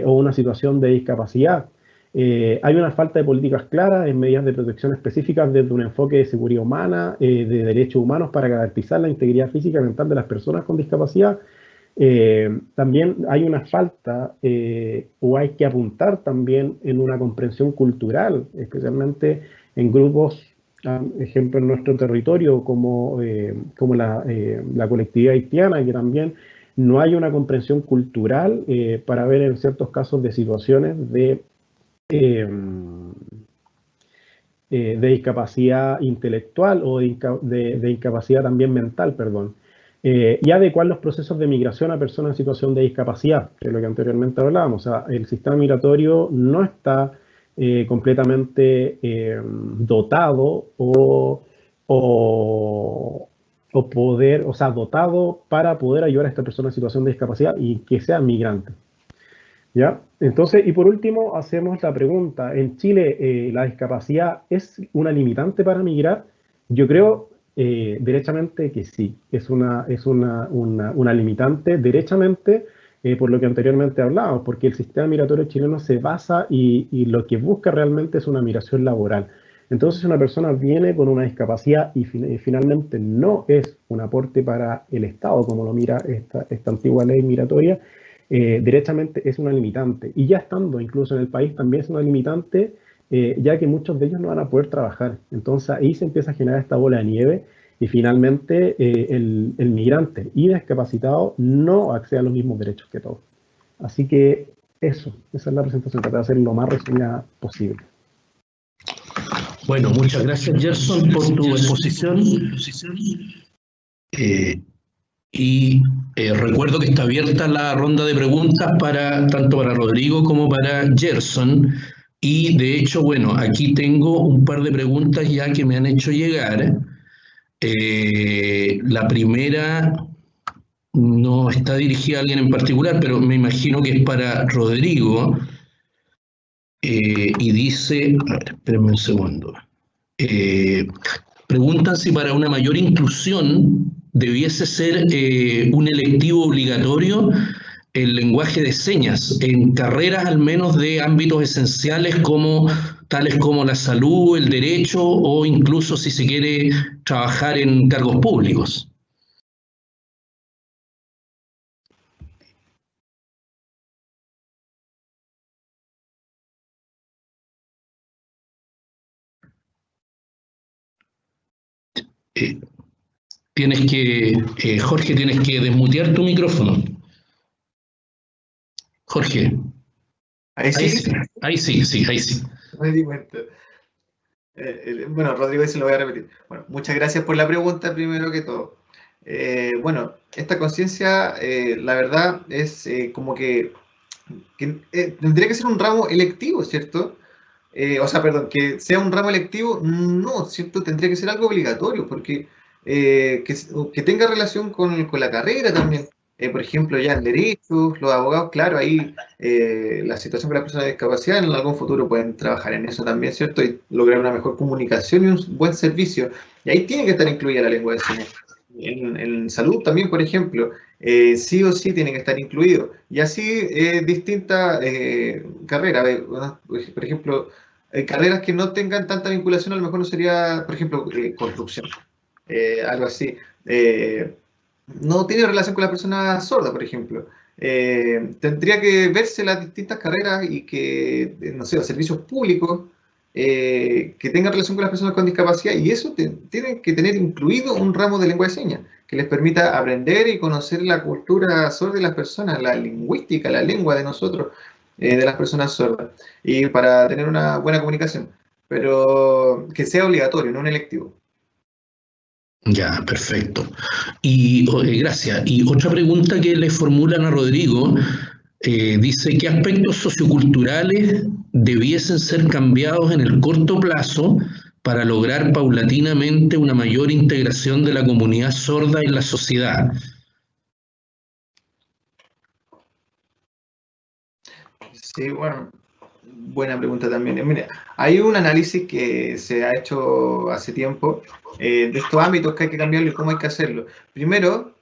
o una situación de discapacidad. Hay una falta de políticas claras en medidas de protección específicas desde un enfoque de seguridad humana, de derechos humanos para garantizar la integridad física y mental de las personas con discapacidad. También hay una falta o hay que apuntar también en una comprensión cultural, especialmente en grupos, ejemplo en nuestro territorio como la colectividad haitiana, que también no hay una comprensión cultural para ver en ciertos casos de situaciones de discapacidad intelectual o de incapacidad también mental, perdón. Y adecuar los procesos de migración a personas en situación de discapacidad, que es lo que anteriormente hablábamos. O sea, el sistema migratorio no está completamente dotado dotado para poder ayudar a esta persona en situación de discapacidad y que sea migrante. ¿Ya? Entonces, y por último, hacemos la pregunta, ¿en Chile la discapacidad es una limitante para migrar? Yo creo derechamente que sí, es una limitante derechamente por lo que anteriormente hablábamos, porque el sistema migratorio chileno se basa y lo que busca realmente es una migración laboral. Entonces, si una persona viene con una discapacidad y finalmente no es un aporte para el Estado, como lo mira esta antigua ley migratoria, directamente es una limitante. Y ya estando incluso en el país también es una limitante, ya que muchos de ellos no van a poder trabajar. Entonces ahí se empieza a generar esta bola de nieve y finalmente el migrante y discapacitado no accede a los mismos derechos que todos. Así que esa es la presentación, tratar de hacer lo más resumida posible. Bueno, muchas gracias, Gerson, por tu exposición. Recuerdo que está abierta la ronda de preguntas tanto para Rodrigo como para Gerson. Y de hecho, bueno, aquí tengo un par de preguntas ya que me han hecho llegar. La primera no está dirigida a alguien en particular, pero me imagino que es para Rodrigo. Y dice, a ver, espérenme un segundo. Preguntan si para una mayor inclusión debiese ser un electivo obligatorio el lenguaje de señas en carreras al menos de ámbitos esenciales tales como la salud, el derecho o incluso si se quiere trabajar en cargos públicos. Jorge, tienes que desmutear tu micrófono. Jorge. Ahí sí. Ahí sí. Me di cuenta. Bueno, Rodrigo, se lo voy a repetir. Bueno, muchas gracias por la pregunta, primero que todo. Bueno, esta conciencia, la verdad, es como que tendría que ser un ramo electivo, ¿cierto? Perdón, que sea un ramo electivo, no, ¿cierto? Tendría que ser algo obligatorio, porque que tenga relación con la carrera también. Por ejemplo, ya en derechos, los abogados, claro, ahí la situación con las personas de discapacidad en algún futuro pueden trabajar en eso también, ¿cierto? Y lograr una mejor comunicación y un buen servicio. Y ahí tiene que estar incluida la lengua de señas. En salud también, por ejemplo, sí o sí tiene que estar incluido. Y así distintas carreras. Por ejemplo, carreras que no tengan tanta vinculación, a lo mejor no sería, por ejemplo, construcción. Algo así. No tiene relación con la persona sorda, por ejemplo. Tendría que verse las distintas carreras y que, no sé, los servicios públicos que tengan relación con las personas con discapacidad, y eso tiene que tener incluido un ramo de lengua de señas que les permita aprender y conocer la cultura sorda de las personas, la lingüística, la lengua de nosotros, de las personas sordas, y para tener una buena comunicación, pero que sea obligatorio, no un electivo. Ya, perfecto. Y gracias. Y otra pregunta que le formulan a Rodrigo, dice, ¿qué aspectos socioculturales debiesen ser cambiados en el corto plazo para lograr paulatinamente una mayor integración de la comunidad sorda en la sociedad? Sí, bueno, buena pregunta también. Mira, hay un análisis que se ha hecho hace tiempo de estos ámbitos que hay que cambiarlo y cómo hay que hacerlo. Primero,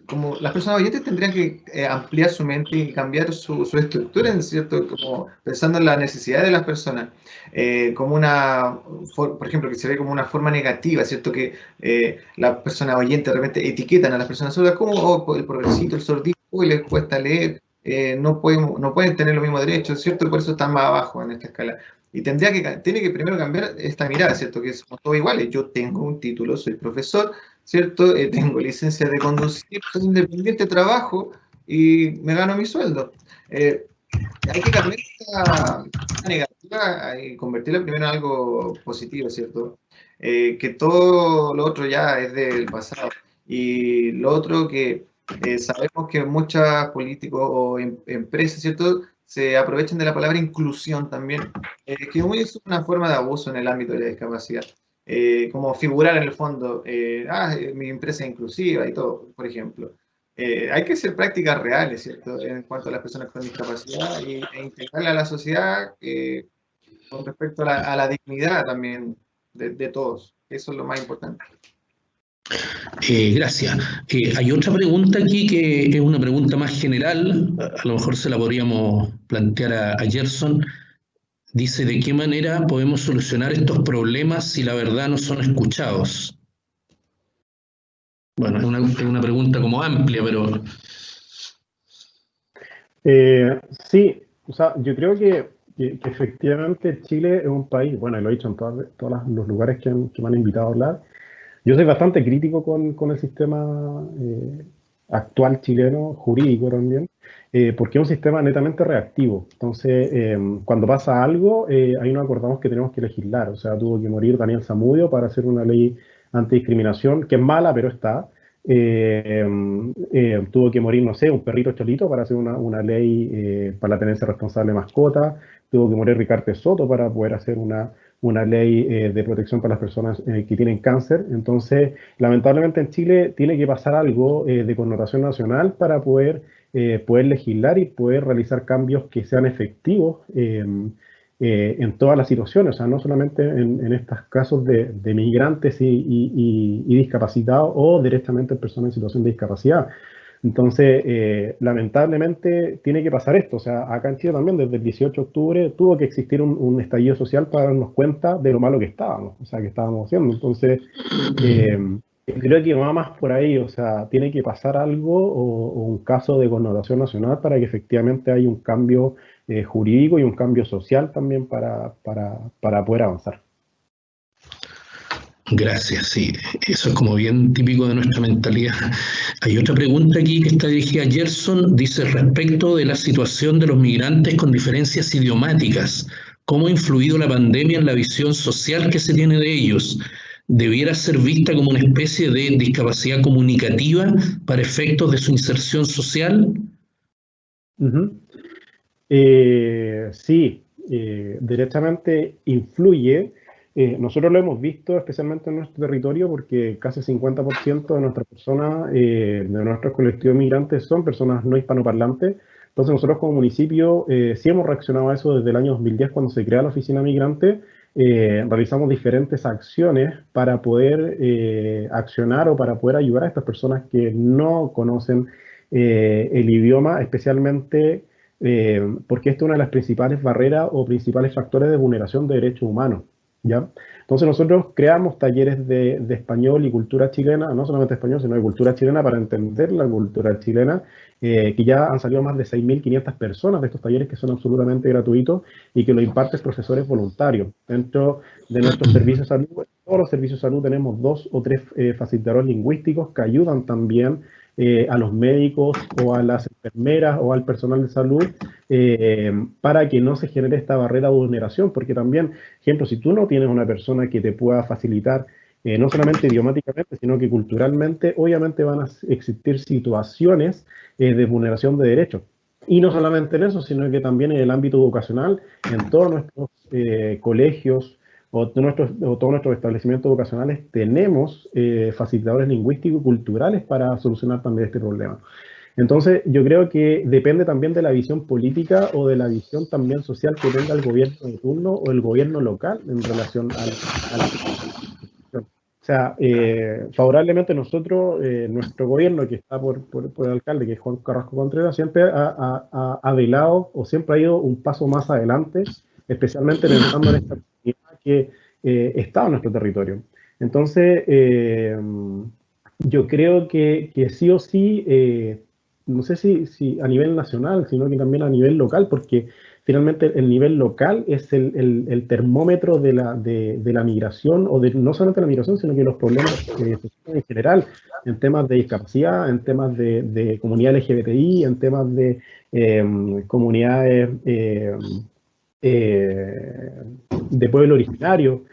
como las personas oyentes tendrían que ampliar su mente y cambiar su estructura, ¿cierto? Como pensando en la necesidad de las personas, como por ejemplo, que se ve como una forma negativa, ¿cierto? Que las personas oyentes de repente etiquetan a las personas sordas como el progresito, el sordito, y les cuesta leer. No pueden tener los mismos derechos, ¿cierto? Por eso están más abajo en esta escala. Y tiene que primero cambiar esta mirada, ¿cierto? Que somos todos iguales. Yo tengo un título, soy profesor, ¿cierto? Tengo licencia de conducir, soy independiente, trabajo y me gano mi sueldo. Hay que cambiar esta negativa y convertirla primero en algo positivo, ¿cierto? Que todo lo otro ya es del pasado. Y lo otro que sabemos que muchos políticos o empresas, ¿cierto?, se aprovechan de la palabra inclusión también, que es una forma de abuso en el ámbito de la discapacidad. Como figurar en el fondo, mi empresa es inclusiva y todo, por ejemplo. Hay que hacer prácticas reales, ¿cierto?, en cuanto a las personas con discapacidad e integrarla a la sociedad con respecto a la dignidad también de todos. Eso es lo más importante. Gracias. Hay otra pregunta aquí que es una pregunta más general, a lo mejor se la podríamos plantear a Gerson. Dice, ¿de qué manera podemos solucionar estos problemas si la verdad no son escuchados? Bueno, es una pregunta como amplia, pero... Sí, o sea, yo creo que efectivamente Chile es un país, bueno, y lo he dicho en todos los lugares que me han invitado a hablar. Yo soy bastante crítico con el sistema actual chileno, jurídico también, porque es un sistema netamente reactivo. Entonces, cuando pasa algo, ahí nos acordamos que tenemos que legislar. O sea, tuvo que morir Daniel Zamudio para hacer una ley antidiscriminación, que es mala, pero está. Tuvo que morir, no sé, un perrito cholito para hacer una ley para la tenencia responsable de mascota. Tuvo que morir Ricardo Soto para poder hacer una ley de protección para las personas que tienen cáncer. Entonces, lamentablemente en Chile tiene que pasar algo de connotación nacional para poder legislar y poder realizar cambios que sean efectivos en todas las situaciones, o sea, no solamente en estos casos de migrantes y discapacitados o directamente en personas en situación de discapacidad. Entonces, lamentablemente tiene que pasar esto. O sea, acá en Chile también desde el 18 de octubre tuvo que existir un estallido social para darnos cuenta de lo malo que estábamos, o sea, que estábamos haciendo. Entonces, creo que va más por ahí, o sea, tiene que pasar algo o un caso de connotación nacional para que efectivamente haya un cambio jurídico y un cambio social también para poder avanzar. Gracias, sí, eso es como bien típico de nuestra mentalidad. Hay otra pregunta aquí que está dirigida a Gerson, dice respecto de la situación de los migrantes con diferencias idiomáticas, ¿cómo ha influido la pandemia en la visión social que se tiene de ellos? ¿Debiera ser vista como una especie de discapacidad comunicativa para efectos de su inserción social? Sí, directamente influye. Nosotros lo hemos visto especialmente en nuestro territorio porque casi 50% de nuestras personas, de nuestros colectivos migrantes son personas no hispanoparlantes. Entonces nosotros como municipio sí hemos reaccionado a eso desde el año 2010 cuando se crea la oficina migrante. Realizamos diferentes acciones para poder accionar o para poder ayudar a estas personas que no conocen el idioma, especialmente porque esta es una de las principales barreras o principales factores de vulneración de derechos humanos, ¿ya? Entonces nosotros creamos talleres de español y cultura chilena, no solamente español, sino de cultura chilena para entender la cultura chilena, que ya han salido más de 6.500 personas de estos talleres que son absolutamente gratuitos y que lo imparten profesores voluntarios. Dentro de nuestros servicios de salud, todos los servicios de salud tenemos 2 o 3 facilitadores lingüísticos que ayudan también a los médicos o a las enfermeras o al personal de salud para que no se genere esta barrera de vulneración, porque también, ejemplo, si tú no tienes una persona que te pueda facilitar no solamente idiomáticamente, sino que culturalmente, obviamente van a existir situaciones de vulneración de derechos. Y no solamente en eso, sino que también en el ámbito educacional, en todos nuestros colegios, o todos nuestros establecimientos vocacionales tenemos facilitadores lingüísticos y culturales para solucionar también este problema. Entonces, yo creo que depende también de la visión política o de la visión también social que tenga el gobierno de turno o el gobierno local en relación a la situación. O sea, favorablemente nosotros, nuestro gobierno que está por el alcalde, que es Juan Carrasco Contreras, siempre ha velado o siempre ha ido un paso más adelante, especialmente pensando en esta comunidad que está en nuestro territorio. Entonces, yo creo que sí o sí, no sé si a nivel nacional, sino que también a nivel local, porque finalmente el nivel local es el termómetro de la migración, o no solamente la migración, sino que los problemas sociales en general, en temas de discapacidad, en temas de comunidad LGBTI, en temas de comunidades de pueblo originario.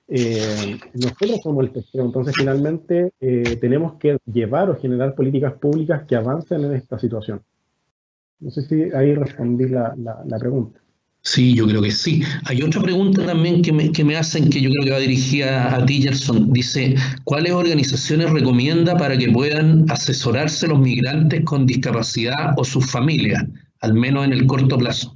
Nosotros somos el tercero, entonces finalmente tenemos que llevar o generar políticas públicas que avancen en esta situación. No sé si ahí respondí la pregunta. Sí, yo creo que sí. Hay otra pregunta también que me hacen que yo creo que va dirigida a ti, Gerson. Dice, ¿cuáles organizaciones recomienda para que puedan asesorarse los migrantes con discapacidad o sus familias, al menos en el corto plazo?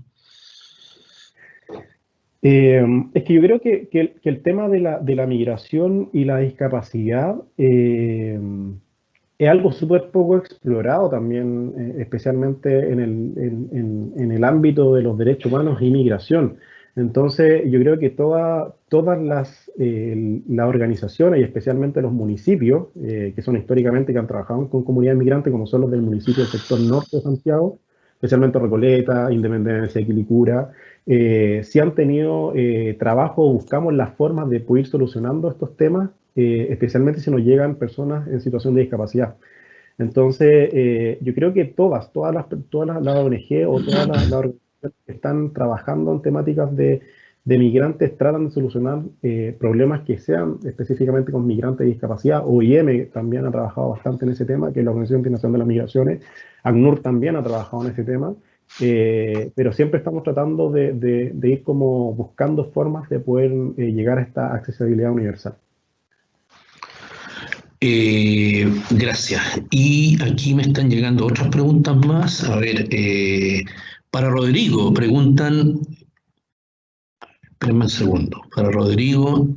Es que yo creo que el tema de la migración y la discapacidad es algo súper poco explorado también, especialmente en el ámbito de los derechos humanos y migración. Entonces, yo creo que todas las organizaciones, y especialmente los municipios, que son históricamente que han trabajado con comunidades migrantes, como son los del municipio del sector norte de Santiago, especialmente Recoleta, Independencia, Quilicura, sí han tenido trabajo, buscamos las formas de poder ir solucionando estos temas, especialmente si nos llegan personas en situación de discapacidad. Entonces, yo creo que todas las ONG o todas las organizaciones que están trabajando en temáticas de migrantes tratan de solucionar problemas que sean específicamente con migrantes de discapacidad. OIM también ha trabajado bastante en ese tema, que es la Organización Internacional de las Migraciones. ACNUR también ha trabajado en ese tema. Pero siempre estamos tratando de ir como buscando formas de poder llegar a esta accesibilidad universal. Gracias. Y aquí me están llegando otras preguntas más. A ver, para Rodrigo, preguntan, espérenme un segundo, para Rodrigo,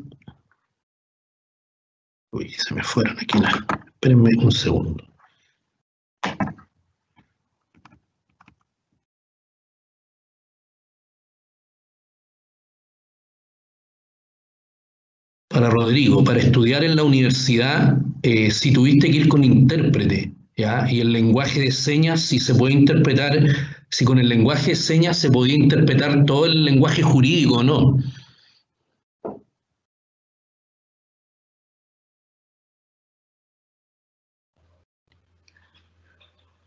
uy, se me fueron aquí espérenme un segundo. Para Rodrigo, para estudiar en la universidad, si tuviste que ir con intérprete, ¿ya? Y el lenguaje de señas, si se puede interpretar, si con el lenguaje de señas se podía interpretar todo el lenguaje jurídico, ¿no?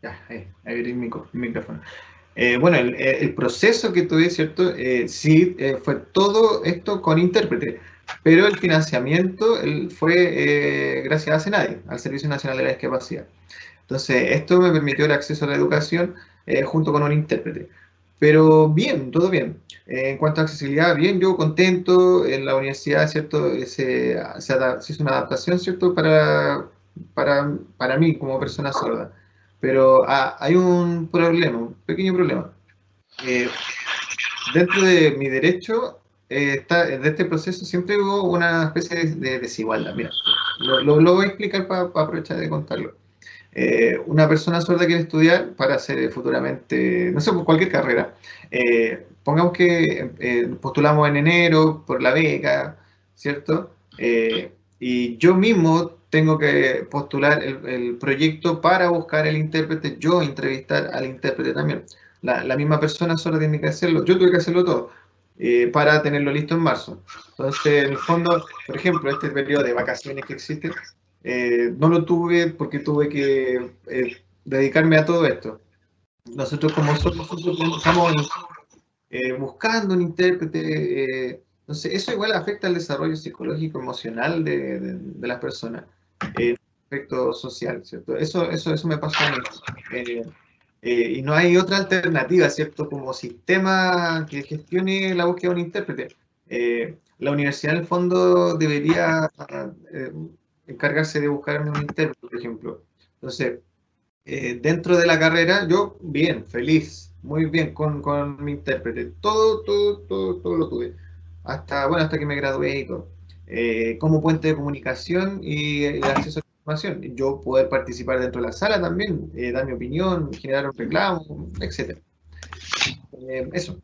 Ya, ahí abrí el micrófono. Bueno, el proceso que tuve, ¿cierto? Sí, fue todo esto con intérprete, pero el financiamiento fue gracias a SENADI, al Servicio Nacional de la Discapacidad. Entonces, esto me permitió el acceso a la educación junto con un intérprete. Pero bien, todo bien. En cuanto a accesibilidad, bien, yo contento. En la universidad, ¿cierto? Se hizo una adaptación, ¿cierto? Para mí como persona sorda. Pero hay un problema, un pequeño problema. Dentro de mi derecho, de este proceso siempre hubo una especie de desigualdad. Mira, lo voy a explicar para aprovechar de contarlo. Una persona sorda quiere estudiar para hacer futuramente, no sé, por cualquier carrera. Pongamos que postulamos en enero por la beca, ¿cierto? Y yo mismo tengo que postular el proyecto para buscar el intérprete, yo entrevistar al intérprete también. La misma persona sorda tiene que hacerlo, yo tuve que hacerlo todo para tenerlo listo en marzo. Entonces, en el fondo, por ejemplo, este periodo de vacaciones que existe, no lo tuve porque tuve que dedicarme a todo esto. Nosotros como somos, estamos buscando un intérprete, entonces eso igual afecta al desarrollo psicológico, emocional de las personas, aspecto social, ¿cierto? Eso me pasó a mí. Y no hay otra alternativa, ¿cierto? Como sistema que gestione la búsqueda de un intérprete. La universidad, en el fondo, debería encargarse de buscarme un intérprete, por ejemplo. Entonces, dentro de la carrera, yo bien, feliz, muy bien con mi intérprete. Todo lo tuve. Hasta que me gradué y todo. Como puente de comunicación y acceso a la información. Yo poder participar dentro de la sala también, dar mi opinión, generar un reclamo, etc. Eso.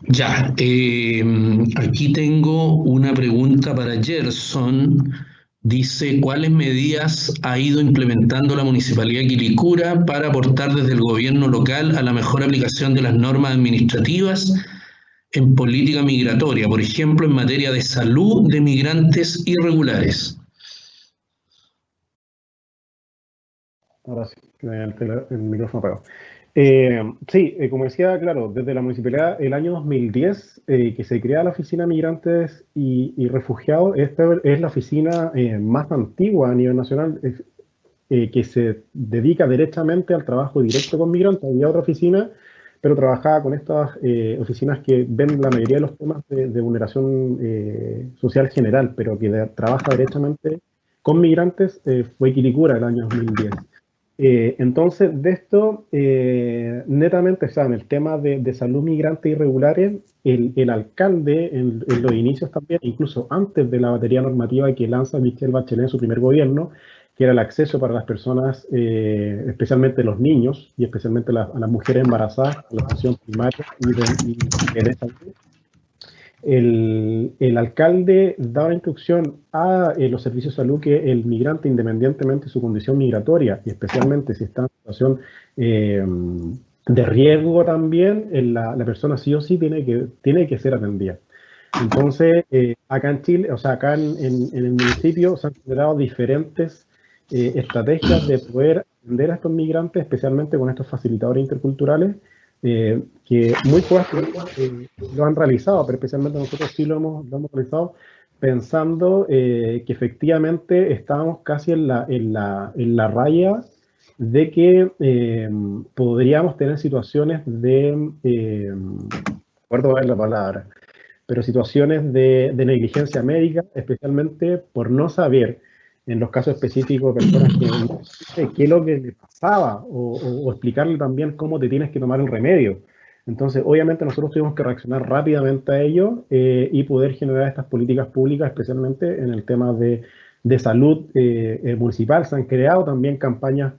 Ya, aquí tengo una pregunta para Gerson. Dice, ¿cuáles medidas ha ido implementando la Municipalidad de Quilicura para aportar desde el gobierno local a la mejor aplicación de las normas administrativas en política migratoria, por ejemplo, en materia de salud de migrantes irregulares? Ahora sí, el micrófono apagado. Sí, como decía, claro, desde la municipalidad, el año 2010, que se crea la Oficina de Migrantes y Refugiados, esta es la oficina más antigua a nivel nacional, que se dedica derechamente al trabajo directo con migrantes. Había otra oficina, pero trabajaba con estas oficinas que ven la mayoría de los temas de vulneración social general, pero que trabaja derechamente con migrantes, fue Quilicura el año 2010. Entonces, de esto, netamente, o sea, en el tema de salud migrante irregulares, el alcalde, en los inicios también, incluso antes de la batería normativa que lanza Michelle Bachelet en su primer gobierno, que era el acceso para las personas, especialmente los niños y especialmente a las mujeres embarazadas, a la atención primaria y de salud. El alcalde daba instrucción a los servicios de salud que el migrante, independientemente de su condición migratoria, y especialmente si está en situación de riesgo también, la persona sí o sí tiene que ser atendida. Entonces, acá en Chile, o sea, acá en el municipio se han generado diferentes estrategias de poder atender a estos migrantes, especialmente con estos facilitadores interculturales, que muy pocas lo han realizado, pero especialmente nosotros sí lo hemos realizado pensando que efectivamente estábamos casi en la raya de que podríamos tener situaciones de, no recuerdo la palabra, pero situaciones de negligencia médica, especialmente por no saber, en los casos específicos de personas que no saben qué es lo que le pasaba, o explicarle también cómo te tienes que tomar el remedio. Entonces, obviamente nosotros tuvimos que reaccionar rápidamente a ello y poder generar estas políticas públicas, especialmente en el tema de salud municipal. Se han creado también campañas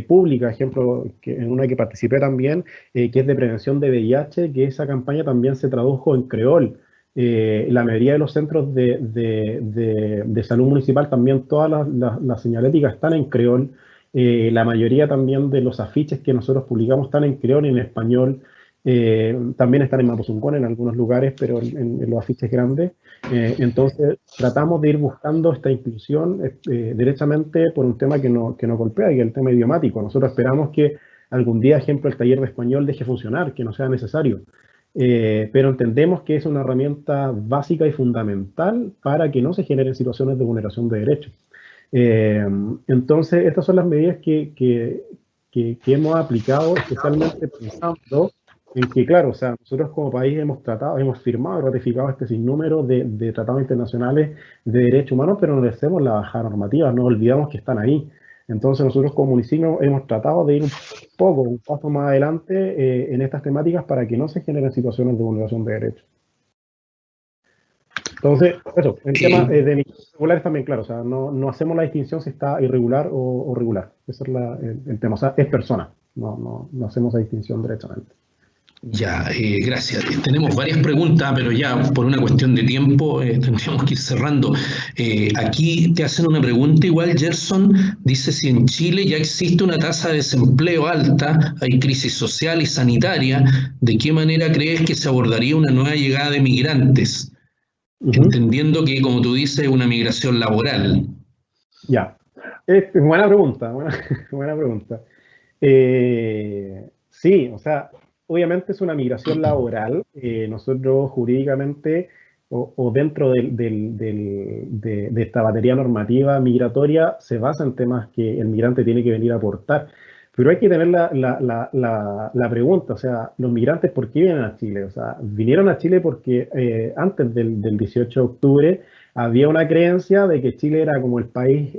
públicas, ejemplo, en una que participé también, que es de prevención de VIH, que esa campaña también se tradujo en creol. La mayoría de los centros de salud municipal, también todas las señaléticas están en creol. La mayoría también de los afiches que nosotros publicamos están en creol y en español. También están en mapuzungún en algunos lugares, pero en los afiches grandes. Entonces, tratamos de ir buscando esta inclusión derechamente por un tema que nos golpea, que es el tema idiomático. Nosotros esperamos que algún día, ejemplo, el taller de español deje funcionar, que no sea necesario. Pero entendemos que es una herramienta básica y fundamental para que no se generen situaciones de vulneración de derechos. Entonces, estas son las medidas que hemos aplicado, especialmente pensando en que, claro, o sea, nosotros como país hemos firmado y ratificado este sinnúmero de tratados internacionales de derechos humanos, pero no le hacemos la bajada normativa, no olvidamos que están ahí. Entonces nosotros como municipio hemos tratado de ir un paso más adelante en estas temáticas para que no se generen situaciones de vulneración de derechos. Entonces, eso, el tema de migraciones irregulares también, claro, o sea, no hacemos la distinción si está irregular o regular. Ese es el tema, o sea, es persona, no hacemos la distinción derechamente. Ya, gracias. Tenemos varias preguntas, pero ya por una cuestión de tiempo tendríamos que ir cerrando. Aquí te hacen una pregunta igual, Gerson. Dice si en Chile ya existe una tasa de desempleo alta, hay crisis social y sanitaria, ¿de qué manera crees que se abordaría una nueva llegada de migrantes? Entendiendo que, como tú dices, es una migración laboral. Ya, buena pregunta, buena pregunta. Sí, o sea, obviamente es una migración laboral. Nosotros jurídicamente o dentro de esta batería normativa migratoria se basa en temas que el migrante tiene que venir a aportar. Pero hay que tener la pregunta, o sea, los migrantes, ¿por qué vienen a Chile? O sea, vinieron a Chile porque antes del 18 de octubre había una creencia de que Chile era como el país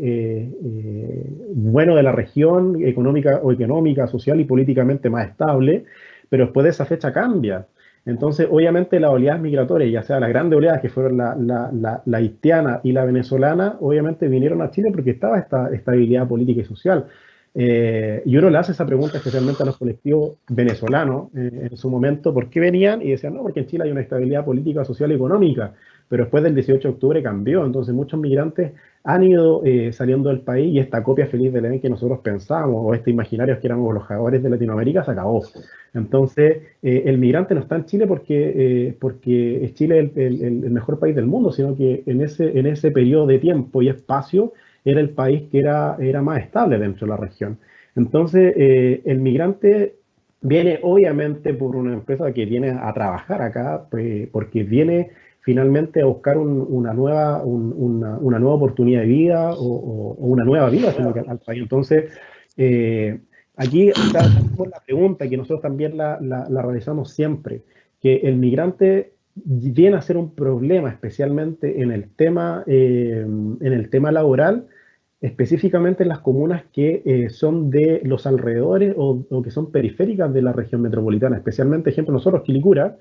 bueno de la región, económica, social y políticamente más estable, pero después de esa fecha cambia. Entonces, obviamente, las oleadas migratorias, ya sea las grandes oleadas que fueron la haitiana y la venezolana, obviamente vinieron a Chile porque estaba esta estabilidad política y social. Y uno le hace esa pregunta especialmente a los colectivos venezolanos en su momento, ¿por qué venían? Y decían, no, porque en Chile hay una estabilidad política, social y económica, pero después del 18 de octubre cambió, entonces muchos migrantes han ido saliendo del país y esta copia feliz del Edén que nosotros pensábamos, o este imaginario que éramos los jaguares de Latinoamérica, se acabó. Entonces, el migrante no está en Chile porque es Chile el mejor país del mundo, sino que en ese periodo de tiempo y espacio era el país que era más estable dentro de la región. Entonces, el migrante viene obviamente por una empresa que viene a trabajar acá, porque viene finalmente a buscar una nueva oportunidad de vida o una nueva vida al país. Entonces, aquí está la pregunta que nosotros también la realizamos siempre, que el migrante viene a ser un problema, especialmente en el tema laboral, específicamente en las comunas que son de los alrededores o que son periféricas de la región metropolitana, especialmente, ejemplo, nosotros, Quilicura,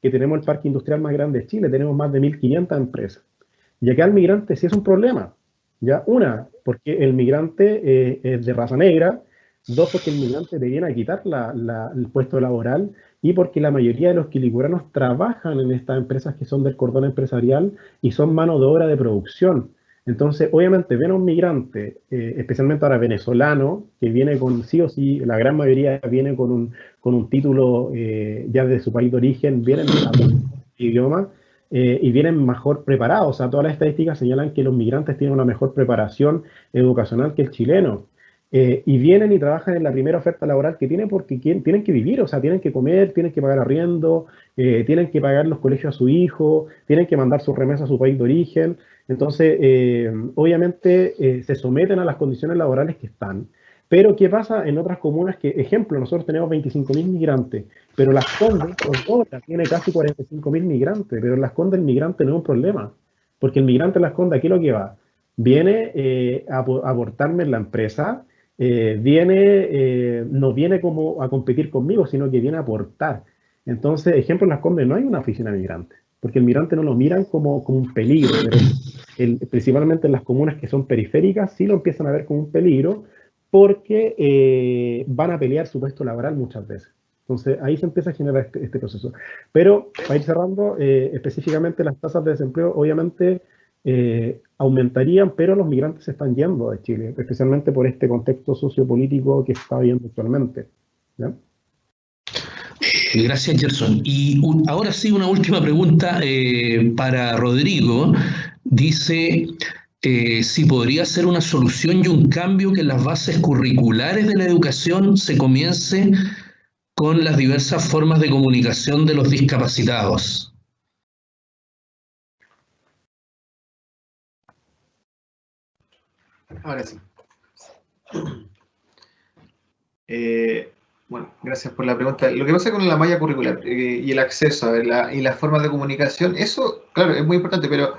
que tenemos el parque industrial más grande de Chile, tenemos más de 1.500 empresas. Y acá el migrante sí es un problema, ¿Ya? Una, porque el migrante es de raza negra. Dos, porque el migrante te viene a quitar el puesto laboral. Y porque la mayoría de los quilicuranos trabajan en estas empresas que son del cordón empresarial y son mano de obra de producción. Entonces, obviamente, ven a un migrante, especialmente ahora venezolano, que viene con, sí o sí, la gran mayoría viene con un título ya de su país de origen, vienen a idioma, y vienen mejor preparados. O sea, todas las estadísticas señalan que los migrantes tienen una mejor preparación educacional que el chileno. Y vienen y trabajan en la primera oferta laboral que tienen porque tienen que vivir, o sea, tienen que comer, tienen que pagar arriendo, tienen que pagar los colegios a su hijo, tienen que mandar sus remesas a su país de origen. Entonces, obviamente, se someten a las condiciones laborales que están. Pero, ¿qué pasa en otras comunas? Que, ejemplo, nosotros tenemos 25.000 migrantes, pero Las Condes, por ahora, tiene casi 45.000 migrantes, pero en Las Condes el migrante no es un problema, porque el migrante en Las Condes, ¿qué es lo que va? Viene a aportarme en la empresa, no viene como a competir conmigo, sino que viene a aportar. Entonces, ejemplo, en Las Condes no hay una oficina de migrantes, porque el migrante no lo miran como un peligro, pero principalmente en las comunas que son periféricas sí lo empiezan a ver como un peligro, porque van a pelear su puesto laboral muchas veces. Entonces, ahí se empieza a generar este proceso. Pero, para ir cerrando, específicamente las tasas de desempleo, obviamente, aumentarían, pero los migrantes se están yendo de Chile, especialmente por este contexto sociopolítico que se está viendo actualmente. ¿Ya? Gracias, Gerson. Y ahora sí, una última pregunta para Rodrigo. Dice si podría ser una solución y un cambio que en las bases curriculares de la educación se comience con las diversas formas de comunicación de los discapacitados. Ahora sí. Bueno, gracias por la pregunta. Lo que pasa con la malla curricular y el acceso y las formas de comunicación, eso, claro, es muy importante, pero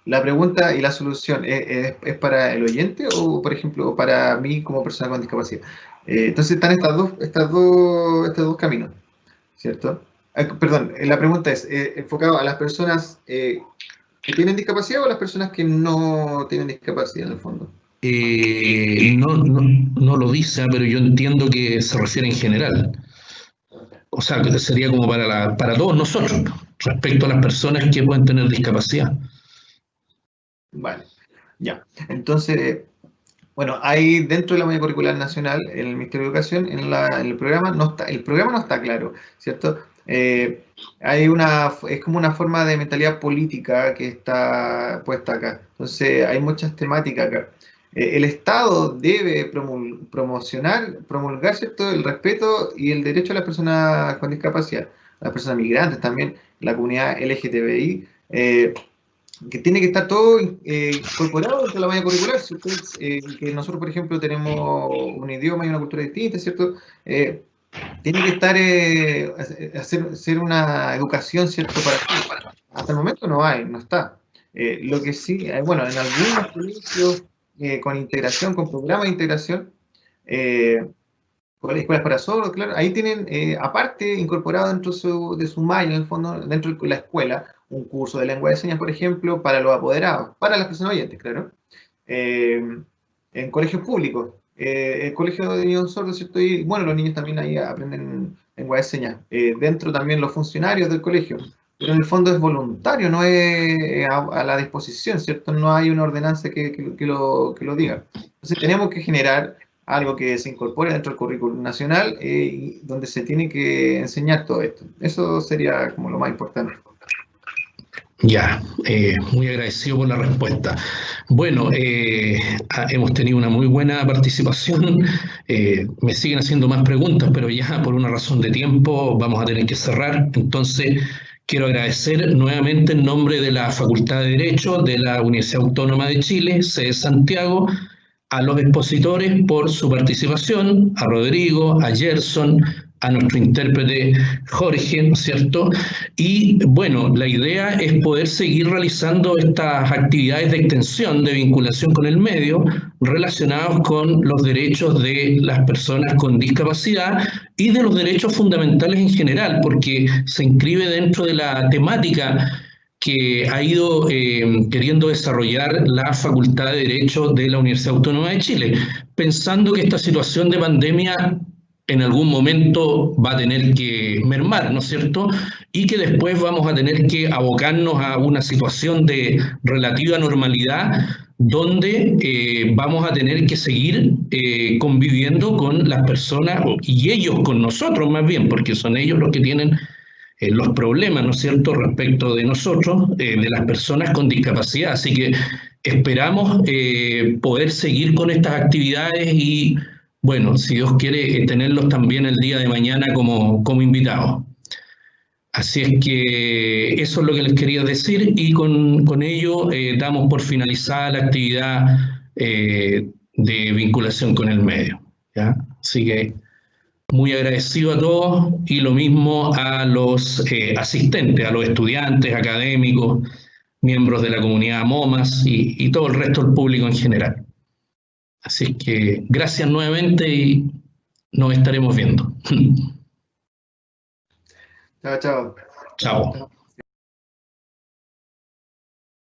la pregunta y la solución ¿es para el oyente o, por ejemplo, para mí como persona con discapacidad? Entonces están estos dos caminos, ¿cierto? Perdón, la pregunta es enfocada a las personas que tienen discapacidad o a las personas que no tienen discapacidad en el fondo. No lo dice, pero yo entiendo que se refiere en general. O sea, que sería como para todos nosotros, respecto a las personas que pueden tener discapacidad. Vale, ya. Entonces, bueno, hay dentro de la malla curricular nacional, en el Ministerio de Educación, en el programa no está claro, ¿cierto? Es como una forma de mentalidad política que está puesta acá. Entonces, hay muchas temáticas acá. El Estado debe promulgar, ¿cierto?, el respeto y el derecho a las personas con discapacidad, a las personas migrantes también, la comunidad LGTBI, que tiene que estar todo incorporado dentro de la malla curricular, ¿cierto? Que nosotros, por ejemplo, tenemos un idioma y una cultura distinta, ¿cierto? Tiene que estar, ser una educación, ¿cierto? Hasta el momento no está. Lo que sí, bueno, en algunos colegios con integración, con programas de integración, escuelas para sordos, claro, ahí tienen, aparte, incorporado dentro de su malla, en el fondo, dentro de la escuela, un curso de lengua de señas, por ejemplo, para los apoderados, para las personas oyentes, claro, en colegios públicos, el colegio de niños sordos, ¿cierto? Y bueno, los niños también ahí aprenden lengua de señas, dentro también los funcionarios del colegio, pero en el fondo es voluntario, no es a la disposición, ¿cierto? No hay una ordenanza que lo diga. Entonces tenemos que generar algo que se incorpore dentro del currículum nacional, donde se tiene que enseñar todo esto. Eso sería como lo más importante. Ya, muy agradecido por la respuesta. Bueno, hemos tenido una muy buena participación. Me siguen haciendo más preguntas, pero ya por una razón de tiempo vamos a tener que cerrar. Entonces, quiero agradecer nuevamente en nombre de la Facultad de Derecho de la Universidad Autónoma de Chile, sede Santiago, a los expositores por su participación, a Rodrigo, a Gerson, a nuestro intérprete Jorge, ¿no es cierto? Y bueno, la idea es poder seguir realizando estas actividades de extensión, de vinculación con el medio, relacionados con los derechos de las personas con discapacidad y de los derechos fundamentales en general, porque se inscribe dentro de la temática que ha ido queriendo desarrollar la Facultad de Derecho de la Universidad Autónoma de Chile, pensando que esta situación de pandemia en algún momento va a tener que mermar, ¿no es cierto? Y que después vamos a tener que abocarnos a una situación de relativa normalidad donde vamos a tener que seguir conviviendo con las personas y ellos con nosotros más bien, porque son ellos los que tienen los problemas, ¿no es cierto?, respecto de nosotros, de las personas con discapacidad. Así que esperamos poder seguir con estas actividades y, bueno, si Dios quiere, tenerlos también el día de mañana como invitados. Así es que eso es lo que les quería decir y con ello damos por finalizada la actividad de vinculación con el medio, ¿ya? Así que muy agradecido a todos y lo mismo a los asistentes, a los estudiantes, académicos, miembros de la comunidad MOMAS y todo el resto del público en general. Así que gracias nuevamente y nos estaremos viendo. Chao, chao. Chao.